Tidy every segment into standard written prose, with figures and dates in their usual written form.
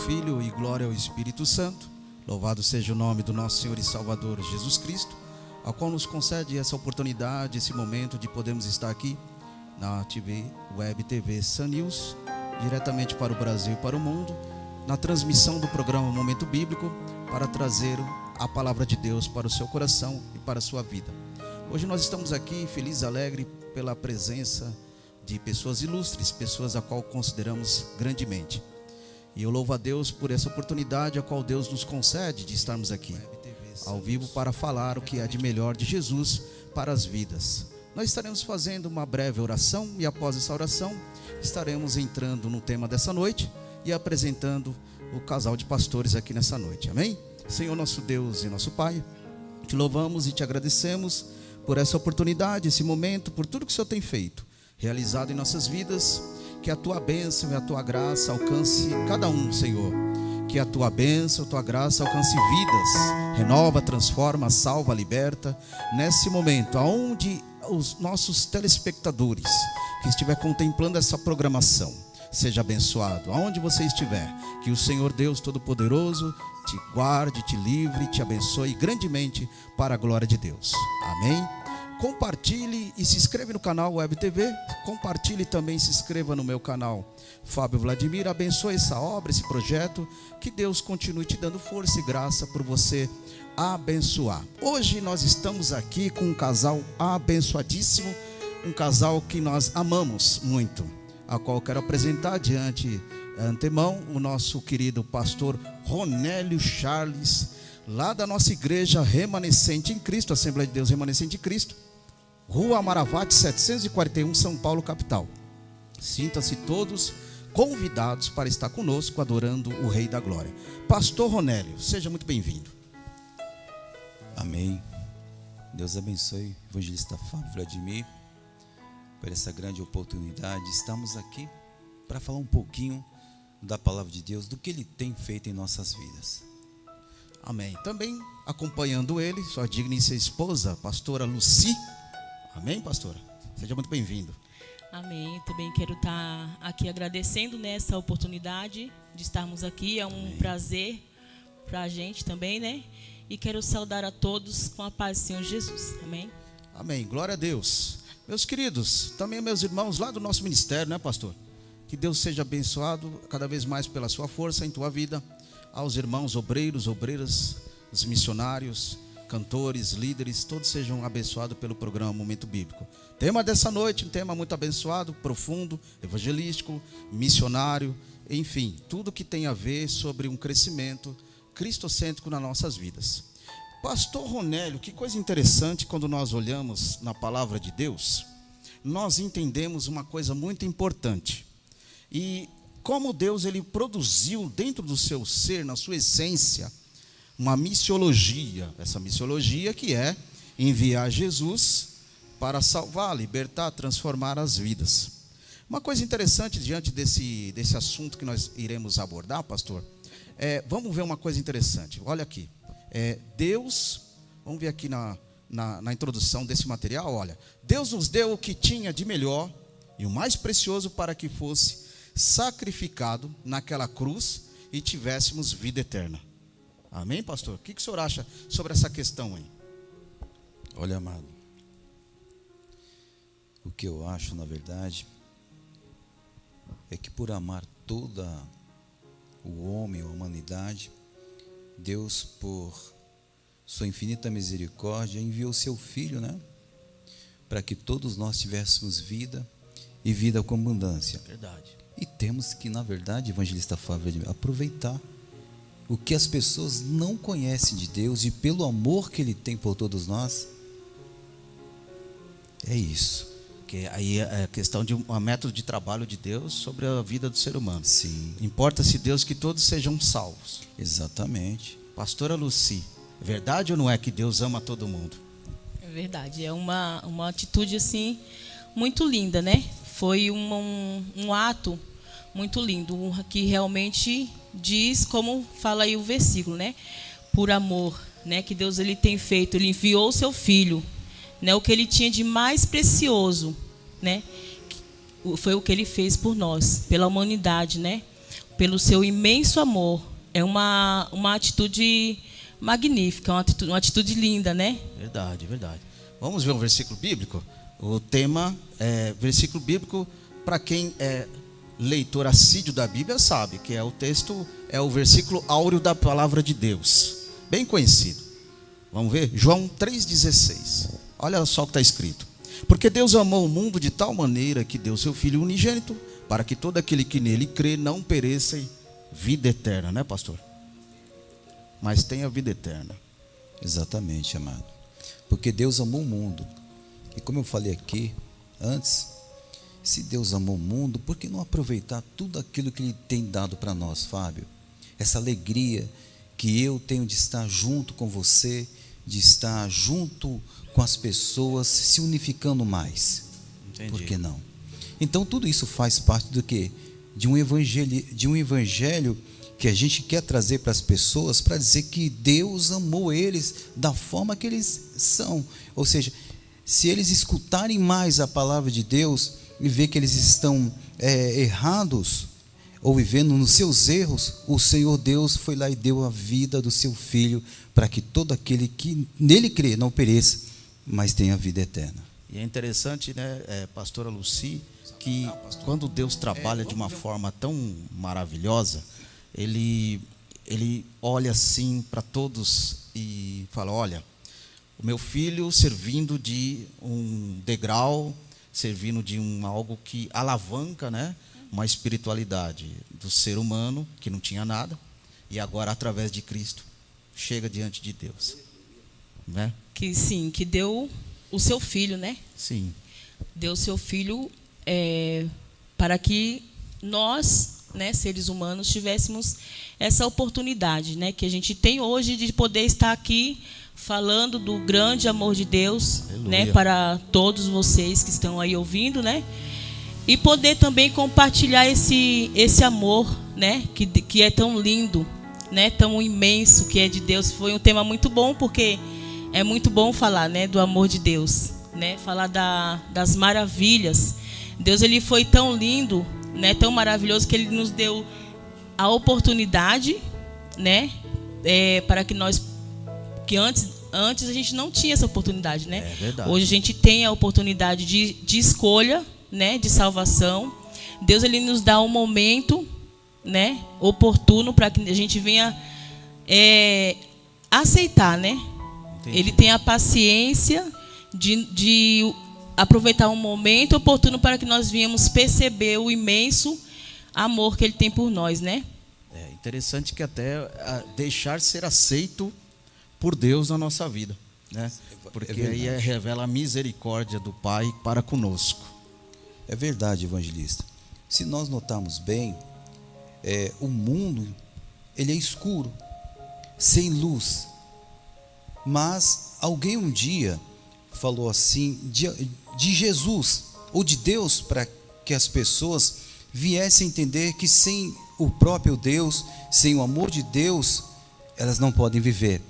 Filho e glória ao Espírito Santo. Louvado seja o nome do nosso Senhor e Salvador Jesus Cristo, ao qual nos concede essa oportunidade, esse momento de podermos estar aqui na Web TV Sun News, diretamente para o Brasil e para o mundo, na transmissão do programa Momento Bíblico, para trazer a palavra de Deus para o seu coração e para a sua vida. Hoje nós estamos aqui felizes e alegres pela presença de pessoas ilustres, pessoas a qual consideramos grandemente. E eu louvo a Deus por essa oportunidade a qual Deus nos concede de estarmos aqui, ao vivo, para falar o que há de melhor de Jesus para as vidas. Nós estaremos fazendo uma breve oração e após essa oração estaremos entrando no tema dessa noite e apresentando o casal de pastores aqui nessa noite. Amém? Senhor nosso Deus e nosso Pai, te louvamos e te agradecemos por essa oportunidade, esse momento, por tudo que o Senhor tem feito, realizado em nossas vidas. Que a tua bênção e a tua graça alcance cada um, Senhor. Que a tua bênção, a tua graça alcance vidas. Renova, transforma, salva, liberta. Nesse momento, aonde os nossos telespectadores que estiver contemplando essa programação, seja abençoado. Aonde você estiver, que o Senhor Deus Todo-Poderoso te guarde, te livre, te abençoe grandemente para a glória de Deus. Amém? Compartilhe e se inscreva no canal Web TV. Compartilhe também, se inscreva no meu canal Fábio Vladimir. Abençoe essa obra, esse projeto. Que Deus continue te dando força e graça por você abençoar. Hoje nós estamos aqui com um casal abençoadíssimo, um casal que nós amamos muito, a qual eu quero apresentar diante antemão o nosso querido pastor Ronélio Charles, lá da nossa igreja Remanescente em Cristo, Assembleia de Deus Remanescente em Cristo, Rua Amaravate 741, São Paulo, capital. Sinta-se todos convidados para estar conosco adorando o Rei da Glória. Pastor Ronélio, seja muito bem-vindo. Amém. Deus abençoe o evangelista Fábio Vladimir por essa grande oportunidade. Estamos aqui para falar um pouquinho da palavra de Deus, do que Ele tem feito em nossas vidas. Amém. Também acompanhando ele, sua digníssima esposa, pastora Lucy. Amém, pastora? Seja muito bem-vindo. Amém. Também quero estar aqui agradecendo nessa oportunidade de estarmos aqui. É um prazer para a gente também, né? E quero saudar a todos com a paz do Senhor Jesus. Amém? Amém. Glória a Deus. Meus queridos, também meus irmãos lá do nosso ministério, né, pastor? Que Deus seja abençoado cada vez mais pela sua força em tua vida. Aos irmãos obreiros, obreiras, os missionários, cantores, líderes, todos sejam abençoados pelo programa Momento Bíblico. Tema dessa noite, um tema muito abençoado, profundo, evangelístico, missionário, enfim, tudo que tem a ver sobre um crescimento cristocêntrico nas nossas vidas. Pastor Ronélio, que coisa interessante, quando nós olhamos na palavra de Deus, nós entendemos uma coisa muito importante. E como Deus, ele produziu dentro do seu ser, na sua essência, uma missiologia. Essa missiologia que é enviar Jesus para salvar, libertar, transformar as vidas. Uma coisa interessante diante desse assunto que nós iremos abordar, pastor, vamos ver uma coisa interessante. Olha aqui, Deus, vamos ver aqui na introdução desse material, olha, Deus nos deu o que tinha de melhor e o mais precioso para que fosse sacrificado naquela cruz e tivéssemos vida eterna. Amém, pastor? O que o senhor acha sobre essa questão aí? Olha, amado, o que eu acho, na verdade, é que por amar toda o homem, a humanidade, Deus, por sua infinita misericórdia, enviou seu Filho, né? Para que todos nós tivéssemos vida e vida com abundância. Verdade. E temos que, na verdade, evangelista Fábio, aproveitar o que as pessoas não conhecem de Deus e pelo amor que Ele tem por todos nós. É isso. Que aí é a questão de um método de trabalho de Deus sobre a vida do ser humano. Sim. Importa-se Deus que todos sejam salvos. Exatamente. Pastora Lucy, é verdade ou não é que Deus ama todo mundo? É verdade. É uma atitude assim muito linda, né? Foi um ato muito lindo, que realmente diz, como fala aí o versículo, né? Por amor, né? Que Deus, ele tem feito, ele enviou o seu Filho, né? O que ele tinha de mais precioso, né? Foi o que ele fez por nós, pela humanidade, né? pelo seu imenso amor. É uma atitude magnífica, uma atitude linda, né? Verdade, verdade. Vamos ver um versículo bíblico? O tema é versículo bíblico, para quem é leitor assíduo da Bíblia sabe que é o texto, é o versículo áureo da palavra de Deus, bem conhecido. Vamos ver? João 3,16. Olha só o que está escrito. Porque Deus amou o mundo de tal maneira que deu seu Filho unigênito, para que todo aquele que nele crê não pereça em vida eterna, né, pastor? Mas tenha vida eterna. Exatamente, amado. Porque Deus amou o mundo. E como eu falei aqui antes, se Deus amou o mundo, por que não aproveitar tudo aquilo que Ele tem dado para nós, Fábio? Essa alegria que eu tenho de estar junto com você, de estar junto com as pessoas, se unificando mais. Entendi. Por que não? Então tudo isso faz parte do quê? De um evangelho que a gente quer trazer para as pessoas, para dizer que Deus amou eles da forma que eles são. Ou seja, se eles escutarem mais a palavra de Deus e ver que eles estão errados ou vivendo nos seus erros, o Senhor Deus foi lá e deu a vida do seu Filho para que todo aquele que nele crê não pereça, mas tenha vida eterna. E é interessante, né, pastora Lucy, que quando Deus trabalha de uma forma tão maravilhosa, Ele olha assim para todos e fala: olha, o meu filho servindo de um degrau, servindo de algo que alavanca, né, uma espiritualidade do ser humano que não tinha nada, e agora através de Cristo chega diante de Deus, né? Que sim, que deu o seu Filho, né? Sim. Deu o seu Filho para que nós, né, seres humanos, tivéssemos essa oportunidade, né, que a gente tem hoje de poder estar aqui falando do grande amor de Deus, né, para todos vocês que estão aí ouvindo, né, e poder também compartilhar esse amor, né, que é tão lindo, né, tão imenso, que é de Deus. Foi um tema muito bom, porque é muito bom falar, né, do amor de Deus, né, falar das maravilhas. Deus, ele foi tão lindo, né, tão maravilhoso, que ele nos deu a oportunidade, né, para que nós, que antes a gente não tinha essa oportunidade, né? É verdade. Hoje a gente tem a oportunidade de escolha, né, de salvação. Deus, ele nos dá um momento, né, oportuno para que a gente venha aceitar, né? Entendi. Ele tem a paciência de aproveitar um momento oportuno para que nós venhamos perceber o imenso amor que Ele tem por nós, né? É interessante que até deixar ser aceito por Deus na nossa vida, né? Porque aí revela a misericórdia do Pai para conosco. É verdade, evangelista. Se nós notarmos bem, o mundo, ele é escuro, sem luz. Mas alguém um dia falou assim de Jesus ou de Deus, para que as pessoas viessem a entender que sem o próprio Deus, sem o amor de Deus, elas não podem viver.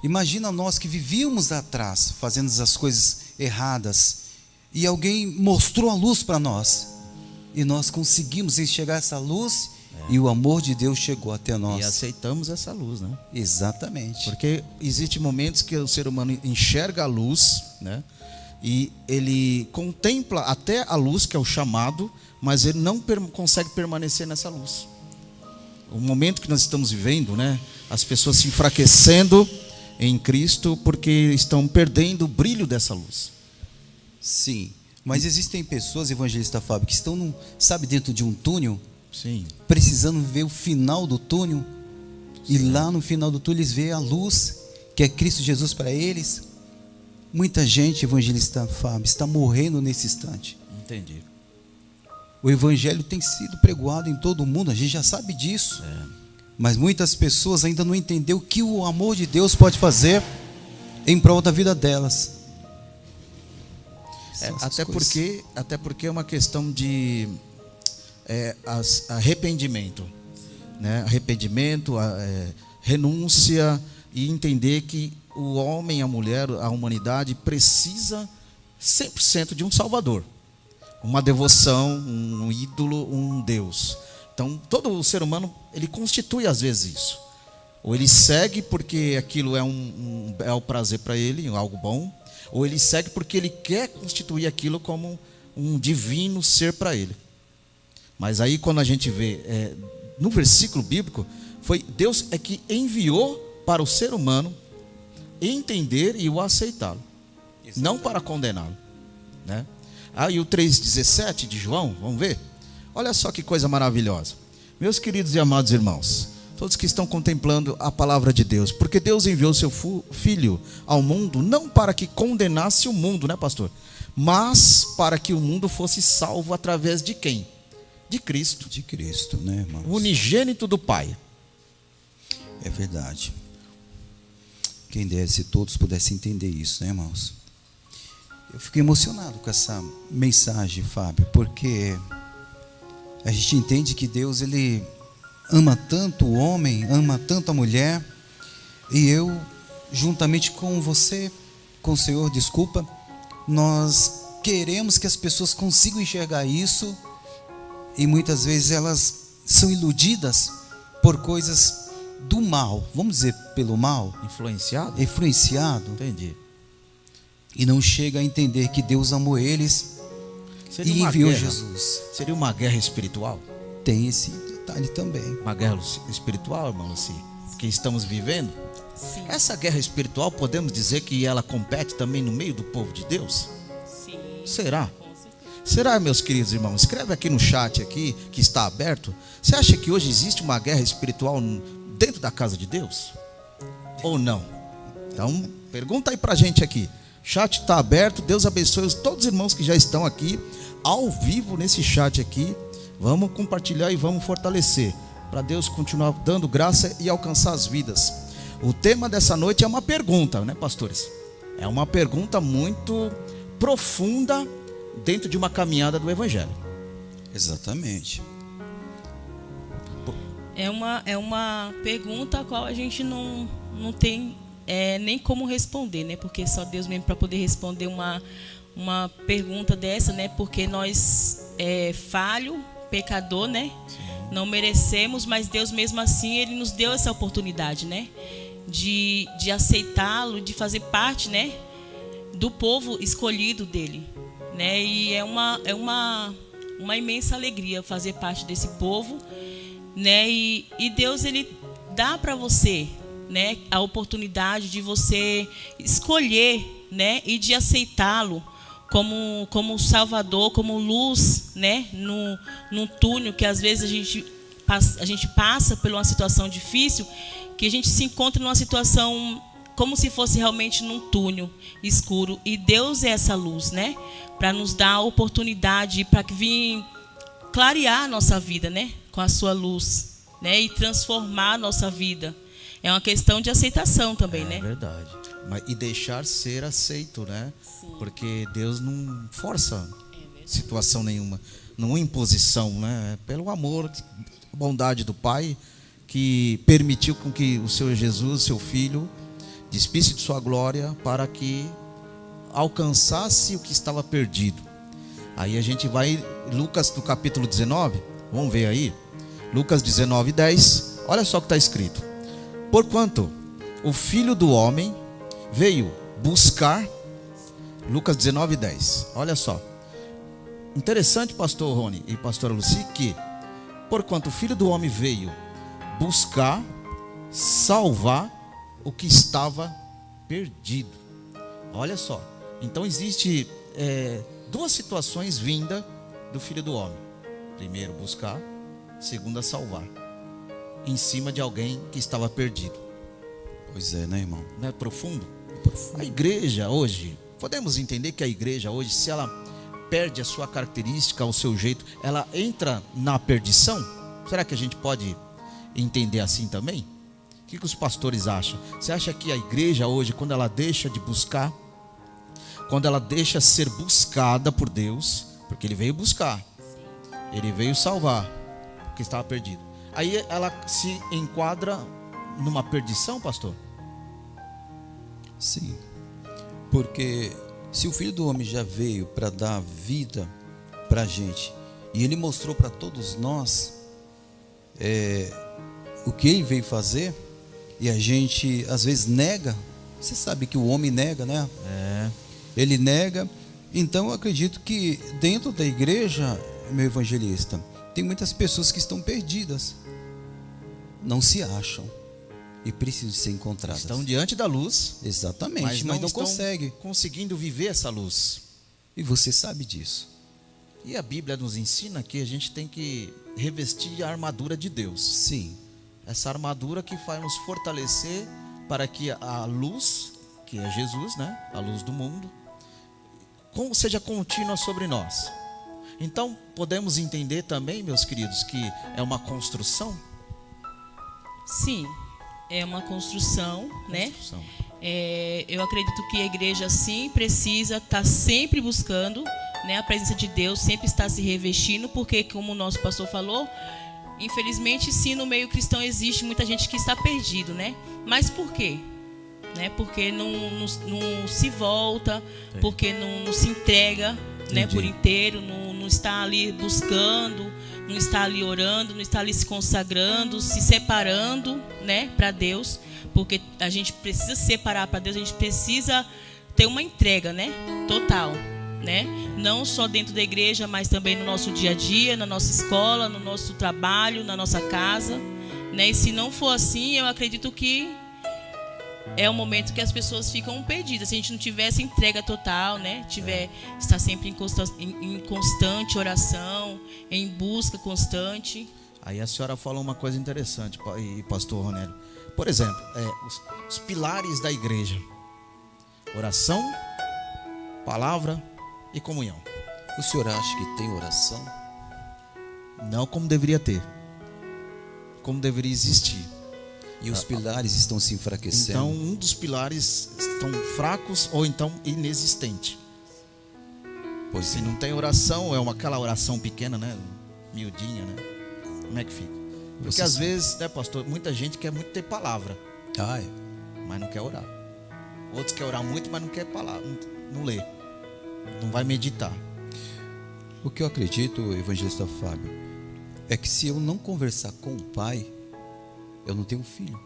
Imagina nós que vivíamos atrás, fazendo as coisas erradas, e alguém mostrou a luz para nós, e nós conseguimos enxergar essa luz, e o amor de Deus chegou até nós. E aceitamos essa luz, né? Exatamente. Porque existem momentos que o ser humano enxerga a luz, né? E ele contempla até a luz, que é o chamado, mas ele não consegue permanecer nessa luz. O momento que nós estamos vivendo, né? As pessoas se enfraquecendo em Cristo porque estão perdendo o brilho dessa luz. Sim, mas existem pessoas, evangelista Fábio, que estão, dentro de um túnel. Sim. Precisando ver o final do túnel. E lá no final do túnel eles veem a luz, que é Cristo Jesus para eles. Muita gente, evangelista Fábio, está morrendo nesse instante. Entendi. O evangelho tem sido pregoado em todo o mundo, a gente já sabe disso. Mas muitas pessoas ainda não entenderam o que o amor de Deus pode fazer em prol da vida delas. Até porque é uma questão de arrependimento, né? Arrependimento, renúncia, e entender que o homem, a mulher, a humanidade precisa 100% de um Salvador, uma devoção, um ídolo, um Deus. Então, todo o ser humano, ele constitui às vezes isso. Ou ele segue porque aquilo é o prazer para ele, algo bom, ou ele segue porque ele quer constituir aquilo como um divino ser para ele. Mas aí quando a gente vê, no versículo bíblico, foi Deus é que enviou para o ser humano entender e o aceitá-lo, não para condená-lo, né? Aí o 3,17 de João, vamos ver? Olha só que coisa maravilhosa. Meus queridos e amados irmãos, todos que estão contemplando a palavra de Deus, porque Deus enviou seu Filho ao mundo, não para que condenasse o mundo, né, pastor? Mas para que o mundo fosse salvo através de quem? De Cristo. De Cristo, né, irmãos? O unigênito do Pai. É verdade. Quem dera se todos pudessem entender isso, né, irmãos? Eu fico emocionado com essa mensagem, Fábio, porque a gente entende que Deus, ele ama tanto o homem, ama tanto a mulher, e eu, juntamente com você, com o Senhor, desculpa, nós queremos que as pessoas consigam enxergar isso, e muitas vezes elas são iludidas por coisas do mal, vamos dizer pelo mal, influenciado, Entendi. e não chega a entender que Deus amou eles e enviou Jesus. Seria uma guerra espiritual? Tem esse detalhe também. Uma guerra espiritual, irmão Luci, que estamos vivendo? Sim. Essa guerra espiritual, podemos dizer que ela compete também no meio do povo de Deus? Sim. Será? Com certeza. Será, meus queridos irmãos? Escreve aqui no chat aqui, que está aberto. Você acha que hoje existe uma guerra espiritual dentro da casa de Deus? Ou não? Então, pergunta aí pra gente aqui. O chat está aberto. Deus abençoe todos os irmãos que já estão aqui ao vivo nesse chat aqui. Vamos compartilhar e vamos fortalecer, para Deus continuar dando graça e alcançar as vidas. O tema dessa noite é uma pergunta, né, pastores? É uma pergunta muito profunda dentro de uma caminhada do Evangelho. Exatamente. É uma pergunta a qual a gente não tem nem como responder, né? Porque só Deus mesmo para poder responder uma pergunta dessa, né? Porque nós falho, pecador, né? Sim. Não merecemos, mas Deus mesmo assim, Ele nos deu essa oportunidade, né? De aceitá-lo, de fazer parte, né? Do povo escolhido dele, né? E é uma imensa alegria fazer parte desse povo, né? E Deus, Ele dá para você, né, a oportunidade de você escolher, né, e de aceitá-lo como Salvador, como luz, né, num túnel que às vezes a gente passa por uma situação difícil, que a gente se encontra numa situação como se fosse realmente num túnel escuro, e Deus é essa luz, né, para nos dar a oportunidade, para que vir clarear a nossa vida, né, com a sua luz, né, e transformar a nossa vida. É uma questão de aceitação também, né? É verdade. E deixar ser aceito, né? Sim. Porque Deus não força situação nenhuma, não imposição, né? É pelo amor, bondade do Pai, que permitiu com que o seu Jesus, seu Filho, despisse de sua glória para que alcançasse o que estava perdido. Aí a gente vai, Lucas do capítulo 19, vamos ver aí, Lucas 19:10, olha só o que está escrito. Porquanto o Filho do Homem veio buscar, Lucas 19:10, olha só. Interessante, pastor Rony e pastora Luci, que porquanto o Filho do Homem veio buscar, salvar o que estava perdido. Olha só. Então existe duas situações vindas do Filho do Homem. Primeiro, buscar. Segundo, salvar. Em cima de alguém que estava perdido. Pois é, né, irmão? Não é profundo? A igreja hoje, podemos entender que a igreja hoje, se ela perde a sua característica, o seu jeito, ela entra na perdição? Será que a gente pode entender assim também? O que os pastores acham? Você acha que a igreja hoje, quando ela deixa de buscar, quando ela deixa ser buscada por Deus, porque Ele veio buscar, Ele veio salvar o que estava perdido, aí ela se enquadra numa perdição, pastor? Sim, porque se o Filho do Homem já veio para dar vida para a gente, e Ele mostrou para todos nós o que ele veio fazer, e a gente às vezes nega. Você sabe que o homem nega, né? Ele nega. Então eu acredito que dentro da igreja, meu evangelista, tem muitas pessoas que estão perdidas, não se acham e precisam ser encontradas. Estão diante da luz, exatamente, mas não conseguem conseguindo viver essa luz. E você sabe disso. E a Bíblia nos ensina que a gente tem que revestir a armadura de Deus. Sim. Essa armadura que vai nos fortalecer para que a luz, que é Jesus, né? A luz do mundo, seja contínua sobre nós. Então, podemos entender também, meus queridos, que é uma construção? Sim, é uma construção, né? Eu acredito que a igreja, sim, precisa estar sempre buscando, né, a presença de Deus, sempre está se revestindo, porque, como o nosso pastor falou, infelizmente, sim, no meio cristão existe muita gente que está perdido, né? Mas por quê? Né? Porque não se volta, porque não se entrega, né, por inteiro, não está ali buscando, não está ali orando, não está ali se consagrando, se separando, né, para Deus, porque a gente precisa separar para Deus, a gente precisa ter uma entrega, né, total, né, não só dentro da igreja, mas também no nosso dia a dia, na nossa escola, no nosso trabalho, na nossa casa, né, e se não for assim, eu acredito que é o momento que as pessoas ficam perdidas. Se a gente não tiver essa entrega total, né? Estar sempre em constante oração, em busca constante. Aí a senhora falou uma coisa interessante, pastor Ronélio. Por exemplo, os pilares da igreja: oração, palavra e comunhão. O senhor acha que tem oração? Não como deveria ter, como deveria existir. E os pilares estão se enfraquecendo. Então, um dos pilares estão fracos ou então inexistente. Pois se não tem oração, aquela oração pequena, né? Miudinha, né? Como é que fica? Porque às vezes, né, pastor, muita gente quer muito ter palavra, mas não quer orar. Outros querem orar muito, mas não quer palavra, não lê, não vai meditar. O que eu acredito, evangelista Fábio, é que se eu não conversar com o Pai, eu não tenho filho.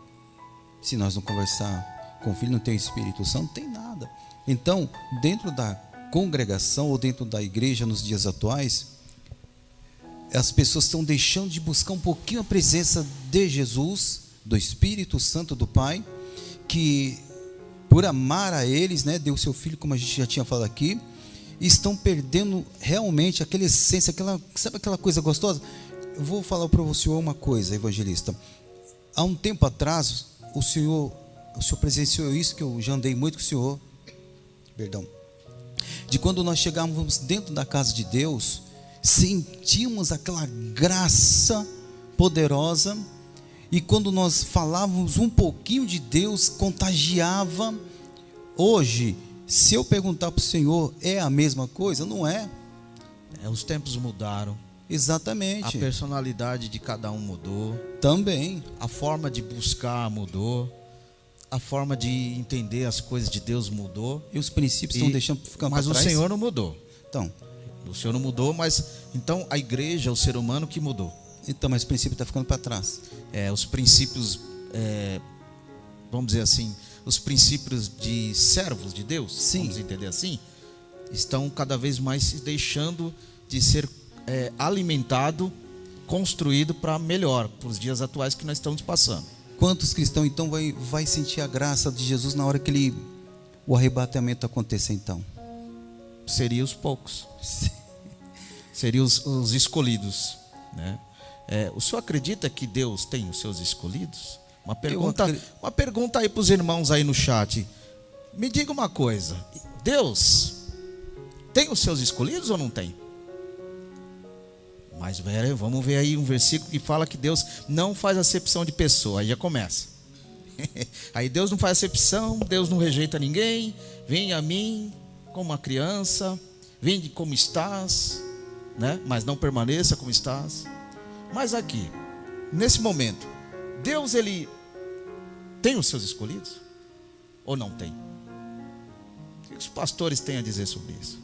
Se nós não conversar com o filho, não tem o Espírito Santo, não tem nada. Então, dentro da congregação ou dentro da igreja nos dias atuais, as pessoas estão deixando de buscar um pouquinho a presença de Jesus, do Espírito Santo do Pai, que por amar a eles, né, deu seu filho, como a gente já tinha falado aqui, e estão perdendo realmente aquela essência, sabe aquela coisa gostosa? Eu vou falar para o senhor uma coisa, evangelista. Há um tempo atrás, o senhor presenciou isso, que eu já andei muito com o senhor, de quando nós chegávamos dentro da casa de Deus, sentíamos aquela graça poderosa, e quando nós falávamos um pouquinho de Deus, contagiava. Hoje, se eu perguntar para o senhor, é a mesma coisa? Não é. Os tempos mudaram. Exatamente. A personalidade de cada um mudou. Também. A forma de buscar mudou. A forma de entender as coisas de Deus mudou. E os princípios estão deixando ficar para trás. Mas o Senhor não mudou. Então. O Senhor não mudou, mas então a igreja, o ser humano que mudou. Então, mas o princípio está ficando para trás. Os princípios, vamos dizer assim, os princípios de servos de Deus, sim, vamos entender assim, estão cada vez mais se deixando de ser alimentado, construído para melhor, para os dias atuais que nós estamos passando. Quantos cristãos então vai sentir a graça de Jesus na hora que o arrebatamento acontecer então? Seria os poucos. Seriam os escolhidos, né? O senhor acredita que Deus tem os seus escolhidos? Uma pergunta aí para os irmãos aí no chat. Me diga uma coisa: Deus tem os seus escolhidos ou não tem? Mas vamos ver aí um versículo que fala que Deus não faz acepção de pessoa. Aí já começa. Aí Deus não faz acepção, Deus não rejeita ninguém. Vem a mim como uma criança, vinde como estás, né? Mas não permaneça como estás. Mas aqui, nesse momento, Deus, ele tem os seus escolhidos? Ou não tem? O que os pastores têm a dizer sobre isso?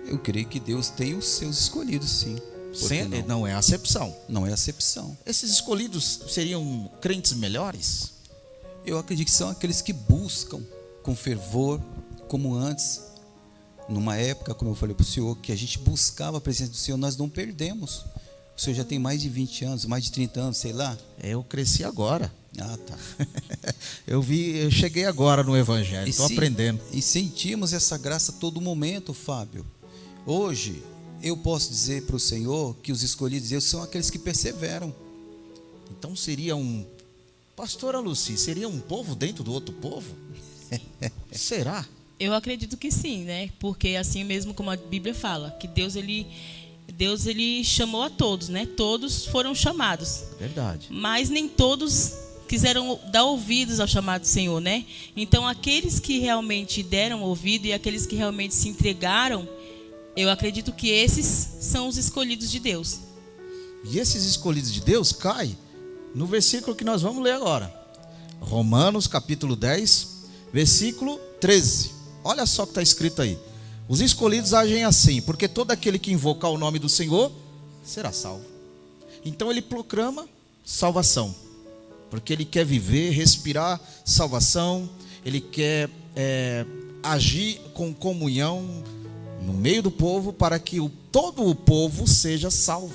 Eu creio que Deus tem os seus escolhidos, sim. não? Não é acepção. Não é acepção. Esses escolhidos seriam crentes melhores? Eu acredito que são aqueles que buscam com fervor, como antes, numa época, como eu falei para o senhor, que a gente buscava a presença do Senhor, nós não perdemos. O senhor já tem mais de 20 anos, mais de 30 anos, sei lá. Eu cresci agora. Ah, tá. Eu cheguei agora no Evangelho, estou aprendendo. E sentimos essa graça a todo momento, Fábio. Hoje, eu posso dizer para o Senhor que os escolhidos de Deus são aqueles que perseveram. Então seria Pastora Lucy, seria um povo dentro do outro povo? Será? Eu acredito que sim, né? Porque assim mesmo como a Bíblia fala, que Deus ele chamou a todos, né? Todos foram chamados. Verdade. Mas nem todos quiseram dar ouvidos ao chamado do Senhor, né? Então aqueles que realmente deram ouvido e aqueles que realmente se entregaram, eu acredito que esses são os escolhidos de Deus. E esses escolhidos de Deus caem no versículo que nós vamos ler agora. Romanos capítulo 10, versículo 13. Olha só o que está escrito aí. Os escolhidos agem assim, porque todo aquele que invocar o nome do Senhor será salvo. Então ele proclama salvação, porque ele quer viver, respirar salvação. Ele quer agir com comunhão no meio do povo, para que todo o povo seja salvo.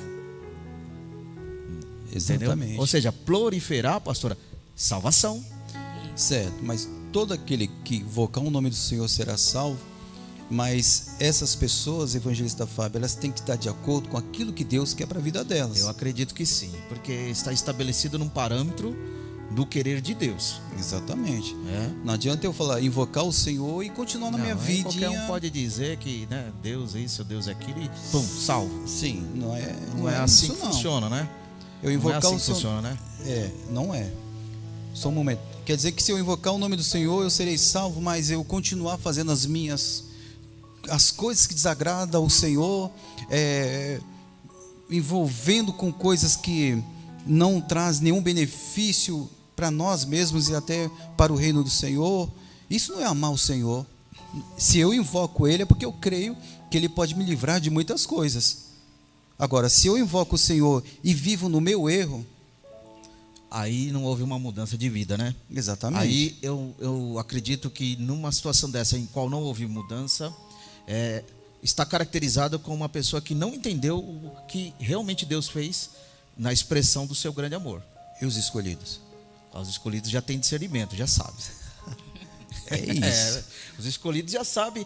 Exatamente. Entendeu? Ou seja, proliferar, pastora, salvação. Certo, mas todo aquele que invocar o nome do Senhor será salvo. Mas essas pessoas, evangelista Fábio, elas têm que estar de acordo com aquilo que Deus quer para a vida delas. Eu acredito que sim, porque está estabelecido num parâmetro do querer de Deus. Exatamente. Não adianta eu falar, invocar o Senhor e continuar na minha vidinha. Qualquer um pode dizer que, né, Deus é isso, Deus é aquilo e pum, salvo. Sim, não é assim isso, que funciona, né? Eu invocar não é assim o que Senhor, funciona, né? Não é. Só um momento. Quer dizer que se eu invocar o nome do Senhor, eu serei salvo, mas eu continuar fazendo as coisas que desagradam ao Senhor, envolvendo com coisas que não traz nenhum benefício para nós mesmos e até para o reino do Senhor, isso não é amar o Senhor. Se eu invoco Ele é porque eu creio que Ele pode me livrar de muitas coisas. Agora, se eu invoco o Senhor e vivo no meu erro, aí não houve uma mudança de vida, né? Exatamente. Aí eu acredito que numa situação dessa em qual não houve mudança, está caracterizado como uma pessoa que não entendeu o que realmente Deus fez na expressão do seu grande amor. E os escolhidos? Os escolhidos já têm discernimento, já sabem. É isso. Os escolhidos já sabem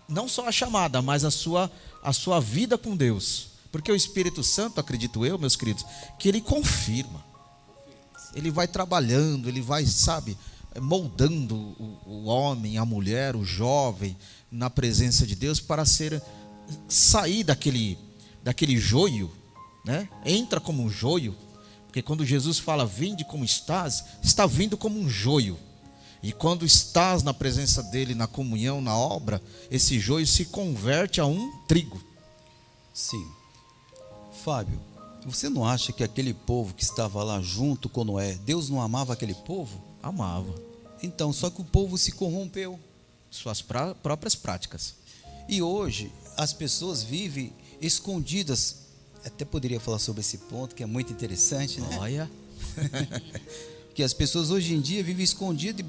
não só a chamada, mas a sua vida com Deus. Porque o Espírito Santo, acredito eu, meus queridos, que ele confirma. Ele vai trabalhando, ele vai, moldando o homem, a mulher, o jovem, na presença de Deus, para sair daquele joio, né? Entra como um joio, porque quando Jesus fala, vinde como estás, está vindo como um joio. E quando estás na presença dele, na comunhão, na obra, esse joio se converte a um trigo. Sim. Fábio, você não acha que aquele povo que estava lá junto com Noé, Deus não amava aquele povo? Amava. Então, só que o povo se corrompeu. Suas próprias práticas. E hoje, as pessoas vivem escondidas. Até poderia falar sobre esse ponto, que é muito interessante, né? Olha. Que as pessoas hoje em dia vivem escondidas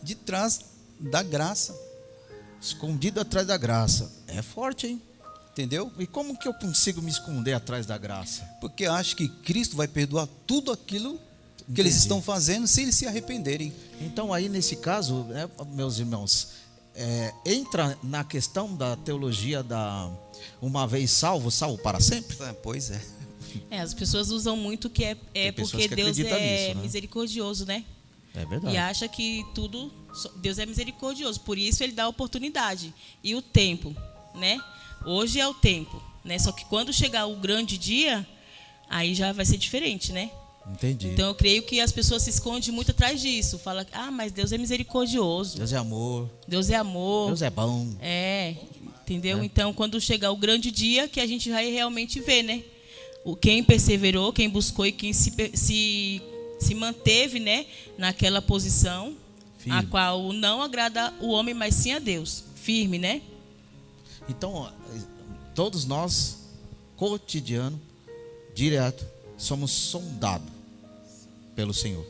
de trás da graça. Escondido atrás da graça. É forte, hein? Entendeu? E como que eu consigo me esconder atrás da graça? Porque acho que Cristo vai perdoar tudo aquilo que eles estão fazendo se eles se arrependerem. Então aí nesse caso, né, meus irmãos, entra na questão da teologia da uma vez salvo, salvo para sempre? Pois é. As pessoas usam muito que porque Deus é nisso, né? Misericordioso, né? É verdade. E acha que Deus é misericordioso, por isso ele dá a oportunidade. E o tempo, né? Hoje é o tempo, né? Só que quando chegar o grande dia, aí já vai ser diferente, né? Entendi. Então eu creio que as pessoas se escondem muito atrás disso. Fala, mas Deus é misericordioso. Deus é amor. Deus é amor. Deus é bom. Entendeu? Então quando chegar o grande dia, que a gente vai realmente ver, né? Quem perseverou, quem buscou e quem se manteve, né? Naquela posição, firme. A qual não agrada o homem, mas sim a Deus. Firme, né? Então, todos nós cotidiano, direto, somos sondados pelo Senhor.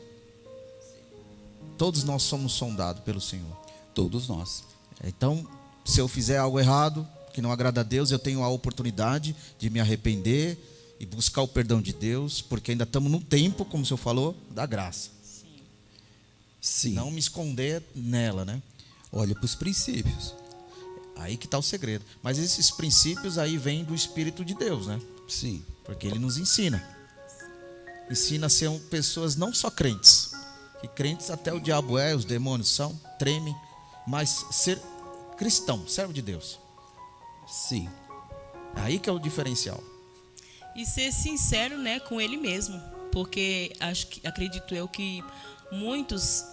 Todos nós somos sondados pelo Senhor. Todos nós. Então, se eu fizer algo errado, que não agrada a Deus, eu tenho a oportunidade de me arrepender e buscar o perdão de Deus, porque ainda estamos no tempo, como o senhor falou, da graça. Sim. Não me esconder nela, né? Olha para os princípios. Aí que está o segredo. Mas esses princípios aí vêm do Espírito de Deus, né? Sim. Porque Ele nos ensina. Ensina a ser pessoas não só crentes. Que crentes até o diabo é, os demônios são, tremem. Mas ser cristão, servo de Deus. Sim. Aí que é o diferencial. E ser sincero, né, com ele mesmo. Porque acredito eu que muitos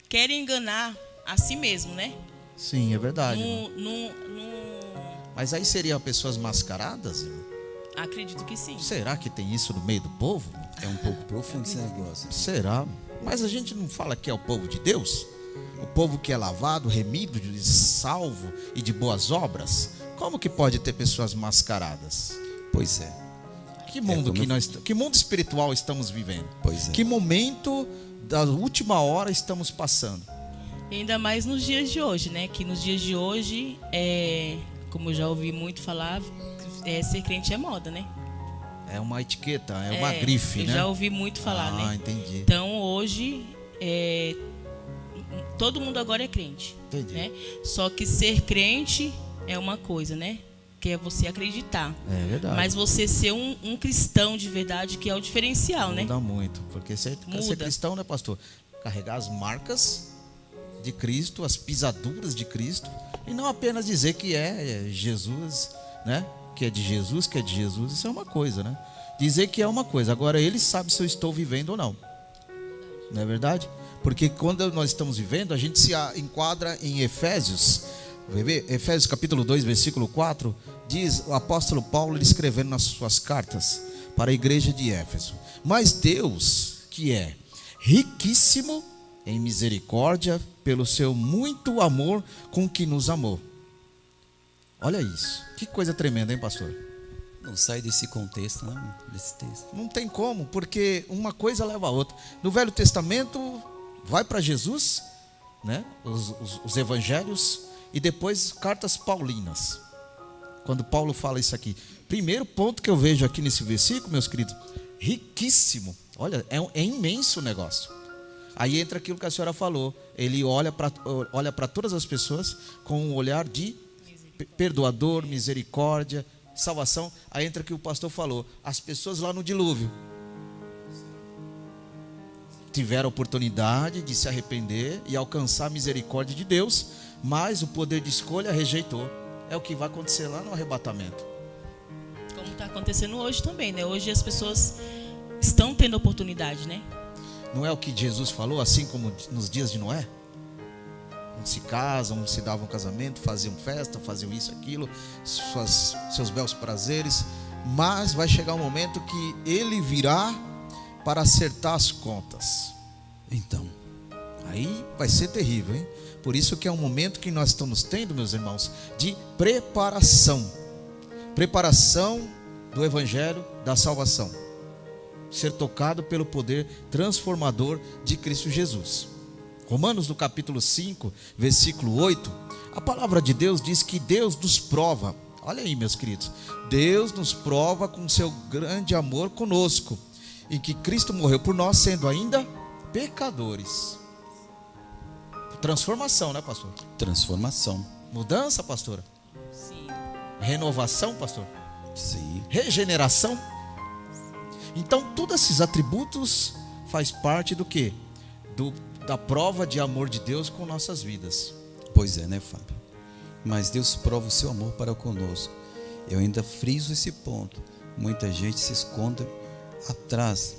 querem enganar a si mesmo, né? Sim, é verdade. No Mas aí seriam pessoas mascaradas? Acredito que sim. Será que tem isso no meio do povo? É um pouco profundo esse negócio. Será? Mas a gente não fala que é o povo de Deus? O povo que é lavado, remido, salvo e de boas obras? Como que pode ter pessoas mascaradas? Pois é. Que mundo que mundo espiritual estamos vivendo? Pois é. Que momento da última hora estamos passando? E ainda mais nos dias de hoje, né? Que nos dias de hoje, como eu já ouvi muito falar, ser crente é moda, né? É uma etiqueta, é uma grife, né? Eu já ouvi muito falar, né? Ah, entendi. Então hoje, todo mundo agora é crente. Entendi. Né? Só que ser crente é uma coisa, né? Que é você acreditar. É verdade. Mas você ser um cristão de verdade, que é o diferencial, né? Muda muito. Porque ser cristão, né, pastor? Carregar as marcas de Cristo, as pisaduras de Cristo, e não apenas dizer que é Jesus, né? Que é de Jesus, isso é uma coisa, né? Dizer que é uma coisa, agora Ele sabe se eu estou vivendo ou não. Não é verdade? Porque quando nós estamos vivendo, a gente se enquadra em Efésios. Efésios capítulo 2, versículo 4, diz o apóstolo Paulo escrevendo nas suas cartas para a igreja de Éfeso: mas Deus, que é riquíssimo em misericórdia, pelo seu muito amor com que nos amou. Olha isso, que coisa tremenda, hein, pastor? Não sai desse contexto, não, desse texto. Não tem como, porque uma coisa leva a outra. No Velho Testamento, vai para Jesus, né? Os evangelhos, e depois cartas paulinas. Quando Paulo fala isso aqui, primeiro ponto que eu vejo aqui nesse versículo, meus queridos, riquíssimo. Olha, é imenso o negócio. Aí entra aquilo que a senhora falou. Ele olha para todas as pessoas com um olhar de perdoador, misericórdia, salvação. Aí entra o que o pastor falou: as pessoas lá no dilúvio tiveram a oportunidade de se arrepender e alcançar a misericórdia de Deus, mas o poder de escolha rejeitou. É o que vai acontecer lá no arrebatamento. Como está acontecendo hoje também, né? Hoje as pessoas estão tendo oportunidade, né? Não é o que Jesus falou, assim como nos dias de Noé? Uns se casam, uns se davam casamento, faziam festa, faziam isso, aquilo, seus belos prazeres, mas vai chegar um momento que Ele virá para acertar as contas. Então, aí vai ser terrível, hein? Por isso que é um momento que nós estamos tendo, meus irmãos, de preparação do Evangelho da salvação, ser tocado pelo poder transformador de Cristo Jesus. Romanos no capítulo 5, versículo 8, a palavra de Deus diz que Deus nos prova. Olha aí, meus queridos, Deus nos prova com seu grande amor conosco, em que Cristo morreu por nós, sendo ainda pecadores. Transformação, né, pastor? transformação. Mudança, pastora? Sim. Renovação, pastor? Sim. Regeneração? Então, todos esses atributos faz parte do quê? Da prova de amor de Deus com nossas vidas. Pois é, né, Fábio? Mas Deus prova o seu amor para conosco. Eu ainda friso esse ponto. Muita gente se esconde atrás.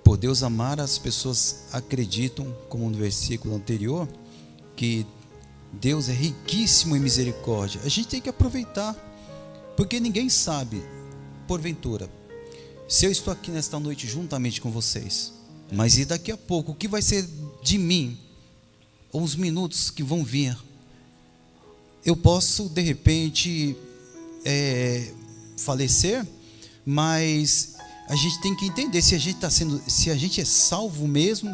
Por Deus amar, as pessoas acreditam, como no versículo anterior, que Deus é riquíssimo em misericórdia. A gente tem que aproveitar, porque ninguém sabe, porventura, se eu estou aqui nesta noite juntamente com vocês, mas e daqui a pouco, o que vai ser de mim, ou os minutos que vão vir? Eu posso, de repente, falecer, mas a gente tem que entender se a gente é salvo mesmo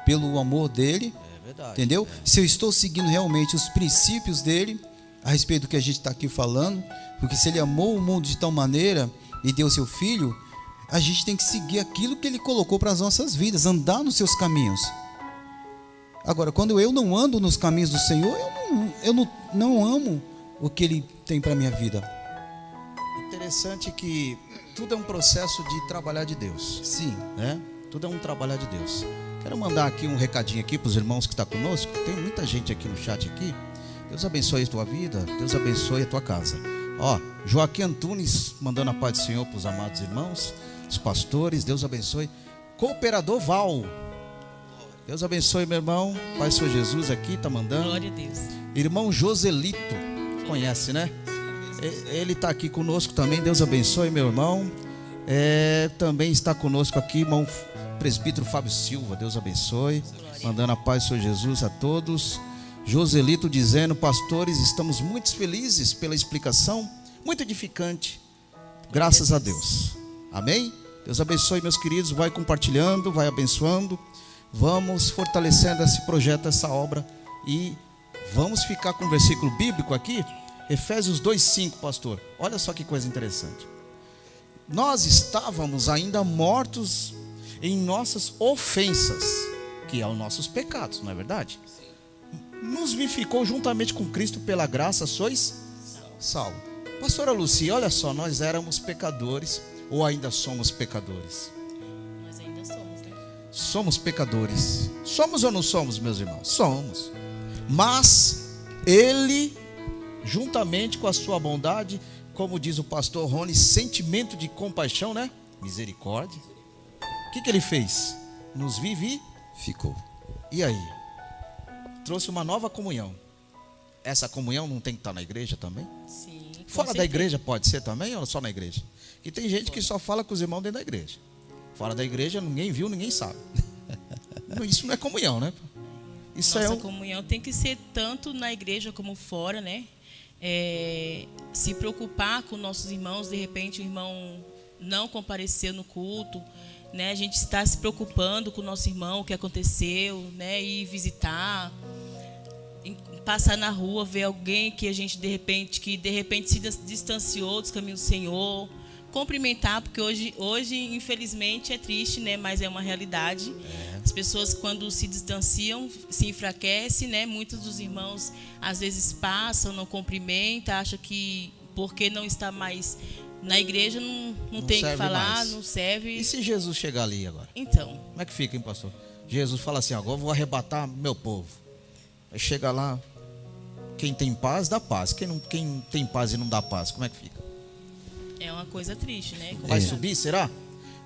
pelo amor dele, verdade. entendeu? Se eu estou seguindo realmente os princípios dele a respeito do que a gente está aqui falando, porque se ele amou o mundo de tal maneira e deu seu filho, a gente tem que seguir aquilo que ele colocou para as nossas vidas, andar nos seus caminhos. Agora, quando eu não ando nos caminhos do Senhor, eu não amo o que ele tem para a minha vida. Interessante que tudo é um processo de trabalhar de Deus. Sim. Né? Tudo é um trabalhar de Deus. Quero mandar aqui um recadinho aqui para os irmãos que estão conosco. Tem muita gente aqui no chat aqui. Deus abençoe a tua vida, Deus abençoe a tua casa. Ó, Joaquim Antunes mandando a paz do Senhor para os amados irmãos, os pastores, Deus abençoe. Cooperador Val, Deus abençoe, meu irmão. Pai do Senhor Jesus aqui está mandando. Glória a Deus. Irmão Joselito, conhece, né? Ele está aqui conosco também. Deus abençoe, meu irmão. Também está conosco aqui, irmão presbítero Fábio Silva. Deus abençoe. Mandando a paz do Senhor Jesus a todos. Joselito dizendo: pastores, estamos muito felizes pela explicação, muito edificante. Graças a Deus. Amém? Deus abençoe, meus queridos. Vai compartilhando, vai abençoando. Vamos fortalecendo esse projeto, essa obra. E vamos ficar com um versículo bíblico aqui. Efésios 2:5, pastor. Olha só que coisa interessante. Nós estávamos ainda mortos em nossas ofensas, que é os nossos pecados, não é verdade? Nos vivificou juntamente com Cristo, pela graça sois salvos. Pastora Lucia, olha só, nós éramos pecadores, ou ainda somos pecadores? Nós ainda somos, né? Somos pecadores. Somos ou não somos, meus irmãos? Somos. Mas Ele, juntamente com a sua bondade, como diz o pastor Rony, sentimento de compaixão, né? Misericórdia. O que Ele fez? Nos vivificou. E aí? Trouxe uma nova comunhão. Essa comunhão não tem que estar na igreja também? Sim. Fora da igreja pode ser também ou só na igreja? E tem gente que só fala com os irmãos dentro da igreja. Fora da igreja ninguém viu, ninguém sabe. Isso não é comunhão, né? Isso Nossa comunhão tem que ser tanto na igreja como fora, né? Se preocupar com nossos irmãos. De repente o irmão não compareceu no culto, né? A gente está se preocupando com o nosso irmão, o que aconteceu, né? Ir visitar, passar na rua, ver alguém que a gente de repente se distanciou dos caminhos do Senhor, cumprimentar, porque hoje infelizmente é triste, né? Mas é uma realidade. As pessoas, quando se distanciam, se enfraquecem, né? Muitos dos irmãos às vezes passam, não cumprimentam, acham que porque não está mais na igreja não tem que falar, mais. Não serve. E se Jesus chegar ali agora? Então. Como é que fica, hein, pastor? Jesus fala assim: agora eu vou arrebatar meu povo. Aí chega lá, quem tem paz, dá paz. Quem tem paz e não dá paz, como é que fica? É uma coisa triste, né? Vai subir, será?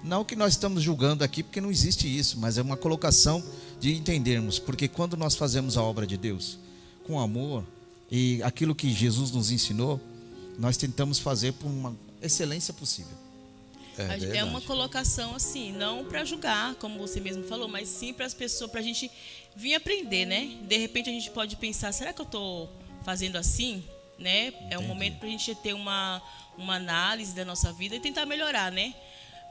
Não que nós estamos julgando aqui, porque não existe isso, mas é uma colocação de entendermos. Porque quando nós fazemos a obra de Deus com amor e aquilo que Jesus nos ensinou, nós tentamos fazer por uma excelência possível. É uma colocação assim, não para julgar, como você mesmo falou, mas sim para as pessoas, para a gente vir aprender, né? De repente a gente pode pensar: será que eu estou fazendo assim? Né? É um momento para a gente ter uma análise da nossa vida e tentar melhorar, né?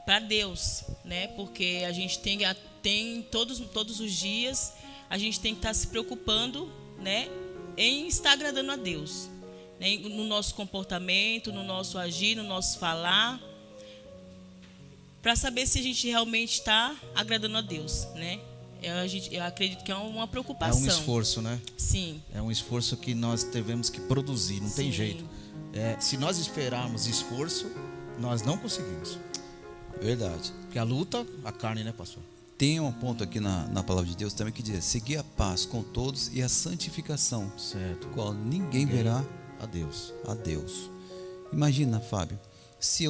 Para Deus, né? Porque a gente tem todos os dias, a gente tem que estar se preocupando, né? Em estar agradando a Deus, né? No nosso comportamento, no nosso agir, no nosso falar, para saber se a gente realmente está agradando a Deus, né? Eu acredito que é uma preocupação. É um esforço, né? Sim. É um esforço que nós devemos que produzir, não tem jeito. Se nós esperarmos esforço, nós não conseguimos. Verdade. Porque a luta, a carne, né, pastor? Tem um ponto aqui na palavra de Deus também que diz: seguir a paz com todos e a santificação, certo? Qual ninguém verá a Deus. Imagina, Fábio, se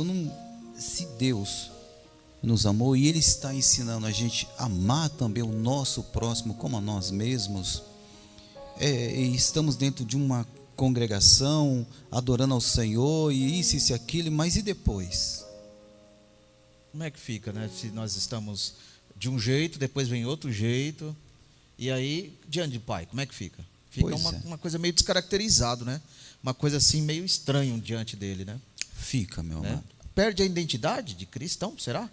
Deus nos amou e Ele está ensinando a gente a amar também o nosso próximo como a nós mesmos, e estamos dentro de uma congregação adorando ao Senhor e isso e aquilo, mas e depois? Como é que fica, né? Se nós estamos de um jeito, depois vem outro jeito, e aí diante do Pai, como é que fica? Fica uma coisa meio descaracterizado, né? uma coisa assim meio estranha diante dele, né? Fica, meu Né? amado. Perde a identidade de cristão, será?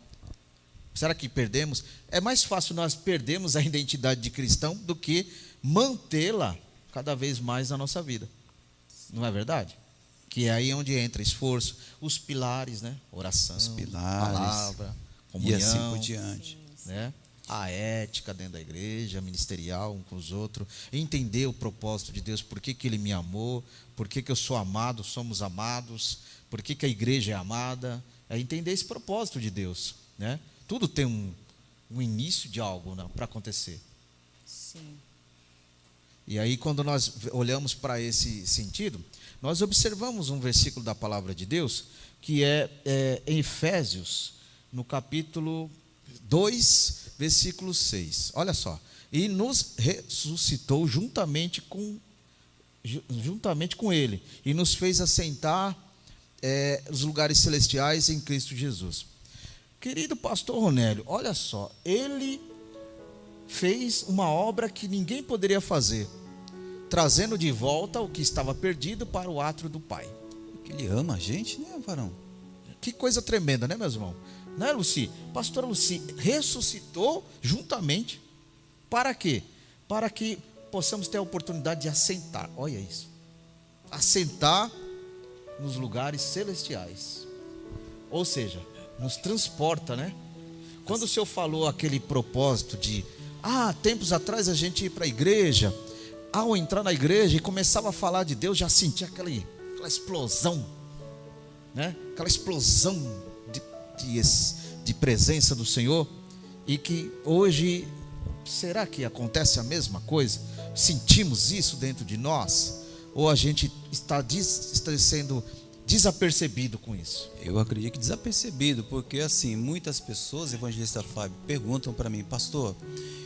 Será que perdemos? É mais fácil nós perdermos a identidade de cristão do que mantê-la cada vez mais na nossa vida. Não é verdade? Que é aí onde entra esforço, os pilares, né? Oração, Os pilares, palavra, E comunhão, assim por diante. né? A ética dentro da igreja, ministerial, um com os outros, entender o propósito de Deus, por que Ele me amou, por que eu sou amado, somos amados, por que a igreja é amada, é entender esse propósito de Deus, né? Tudo tem um início de algo, né, para acontecer. Sim. E aí, quando nós olhamos para esse sentido, nós observamos um versículo da palavra de Deus, que é em Efésios, no capítulo 2, versículo 6. Olha só. E nos ressuscitou juntamente com Ele, e nos fez assentar nos lugares celestiais em Cristo Jesus. Querido pastor Ronélio, olha só, ele fez uma obra que ninguém poderia fazer, trazendo de volta o que estava perdido para o átrio do Pai. Porque Ele ama a gente, né, varão? Que coisa tremenda, né, meus irmãos? Não é, Luci? Pastora Luci ressuscitou juntamente. Para quê? Para que possamos ter a oportunidade de assentar. Olha isso. Assentar nos lugares celestiais. Ou seja, nos transporta, né? Quando o Senhor falou aquele propósito de tempos atrás a gente ia para a igreja, ao entrar na igreja e começava a falar de Deus, já sentia aquela explosão, né? Aquela explosão de presença do Senhor. E que hoje, será que acontece a mesma coisa? Sentimos isso dentro de nós? Ou a gente está sendo desapercebido com isso? Eu acredito que desapercebido, porque assim, muitas pessoas, evangelista Fábio, perguntam para mim, pastor,